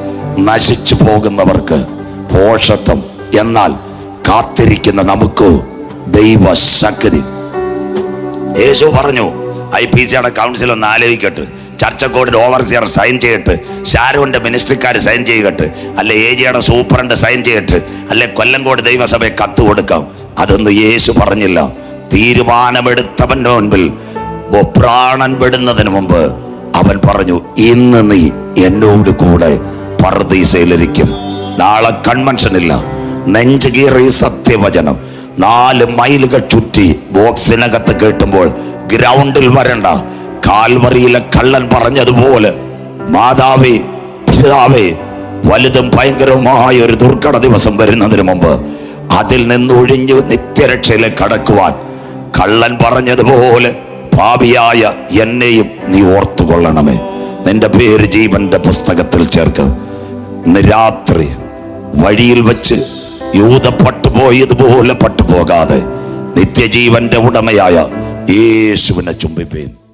[SPEAKER 1] നശിച്ചു പോകുന്നവർക്ക് പോഷത്വം, എന്നാൽ കാത്തിരിക്കുന്ന നമുക്ക് ദൈവശക്തി. യേശു പറഞ്ഞു, IPCയുടെ കൗൺസിൽ ഒന്ന് ആലോചിക്കട്ടെ, ചർച്ച കോഡിൽ ഓവർസിയർ സൈൻ ചെയ്യട്ടെ, ഷാരോന്റെ മിനിസ്ട്രിക്കാർ സൈൻ ചെയ്യട്ടെ, അല്ലെ AGയുടെ സൂപ്രണ്ട് സൈൻ ചെയ്യട്ടെ, അല്ലെ കൊല്ലങ്കോട് ദൈവസഭയെ കത്ത് കൊടുക്കാം. അതൊന്നും യേശു പറഞ്ഞില്ല. തീരുമാനമെടുത്തവന്റെ മുൻപിൽ പ്രാണൻ വിടുന്നതിന് മുമ്പ് അവൻ പറഞ്ഞു, ഇന്ന് നീ എന്നോട് കൂടെ പർദീസയിലിരിക്കും. നാളെ കൺവെൻഷനില്ല. നെഞ്ചുകീറി സത്യവചനം 4 മൈലുകൾ ചുറ്റി ബോക്സിനകത്ത് കേട്ടുമ്പോൾ ഗ്രൗണ്ടിൽ വരണ്ട. കാൽവറിയിലെ കള്ളൻ പറഞ്ഞതുപോലെ, മാതാവേ, പിതാവേ, വലുതും ഭയങ്കരവുമായ ഒരു ദുർഘട ദിവസം വരുന്നതിന് മുമ്പ് അതിൽ നിന്നൊഴിഞ്ഞു നിത്യരക്ഷയിലേക്ക് കടക്കുവാൻ കള്ളൻ പറഞ്ഞതുപോലെ പാപിയായ എന്നെയും നീ ഓർത്തുകൊള്ളണമേ. നിന്റെ പേര് ജീവന്റെ പുസ്തകത്തിൽ ചേർക്ക്. ഇന്ന് രാത്രി വഴിയിൽ വെച്ച് യൂദ പട്ടുപോയതുപോലെ പട്ടുപോകാതെ നിത്യജീവന്റെ ഉടമയായ യേശുവിനെ ചുംബിപ്പേൻ.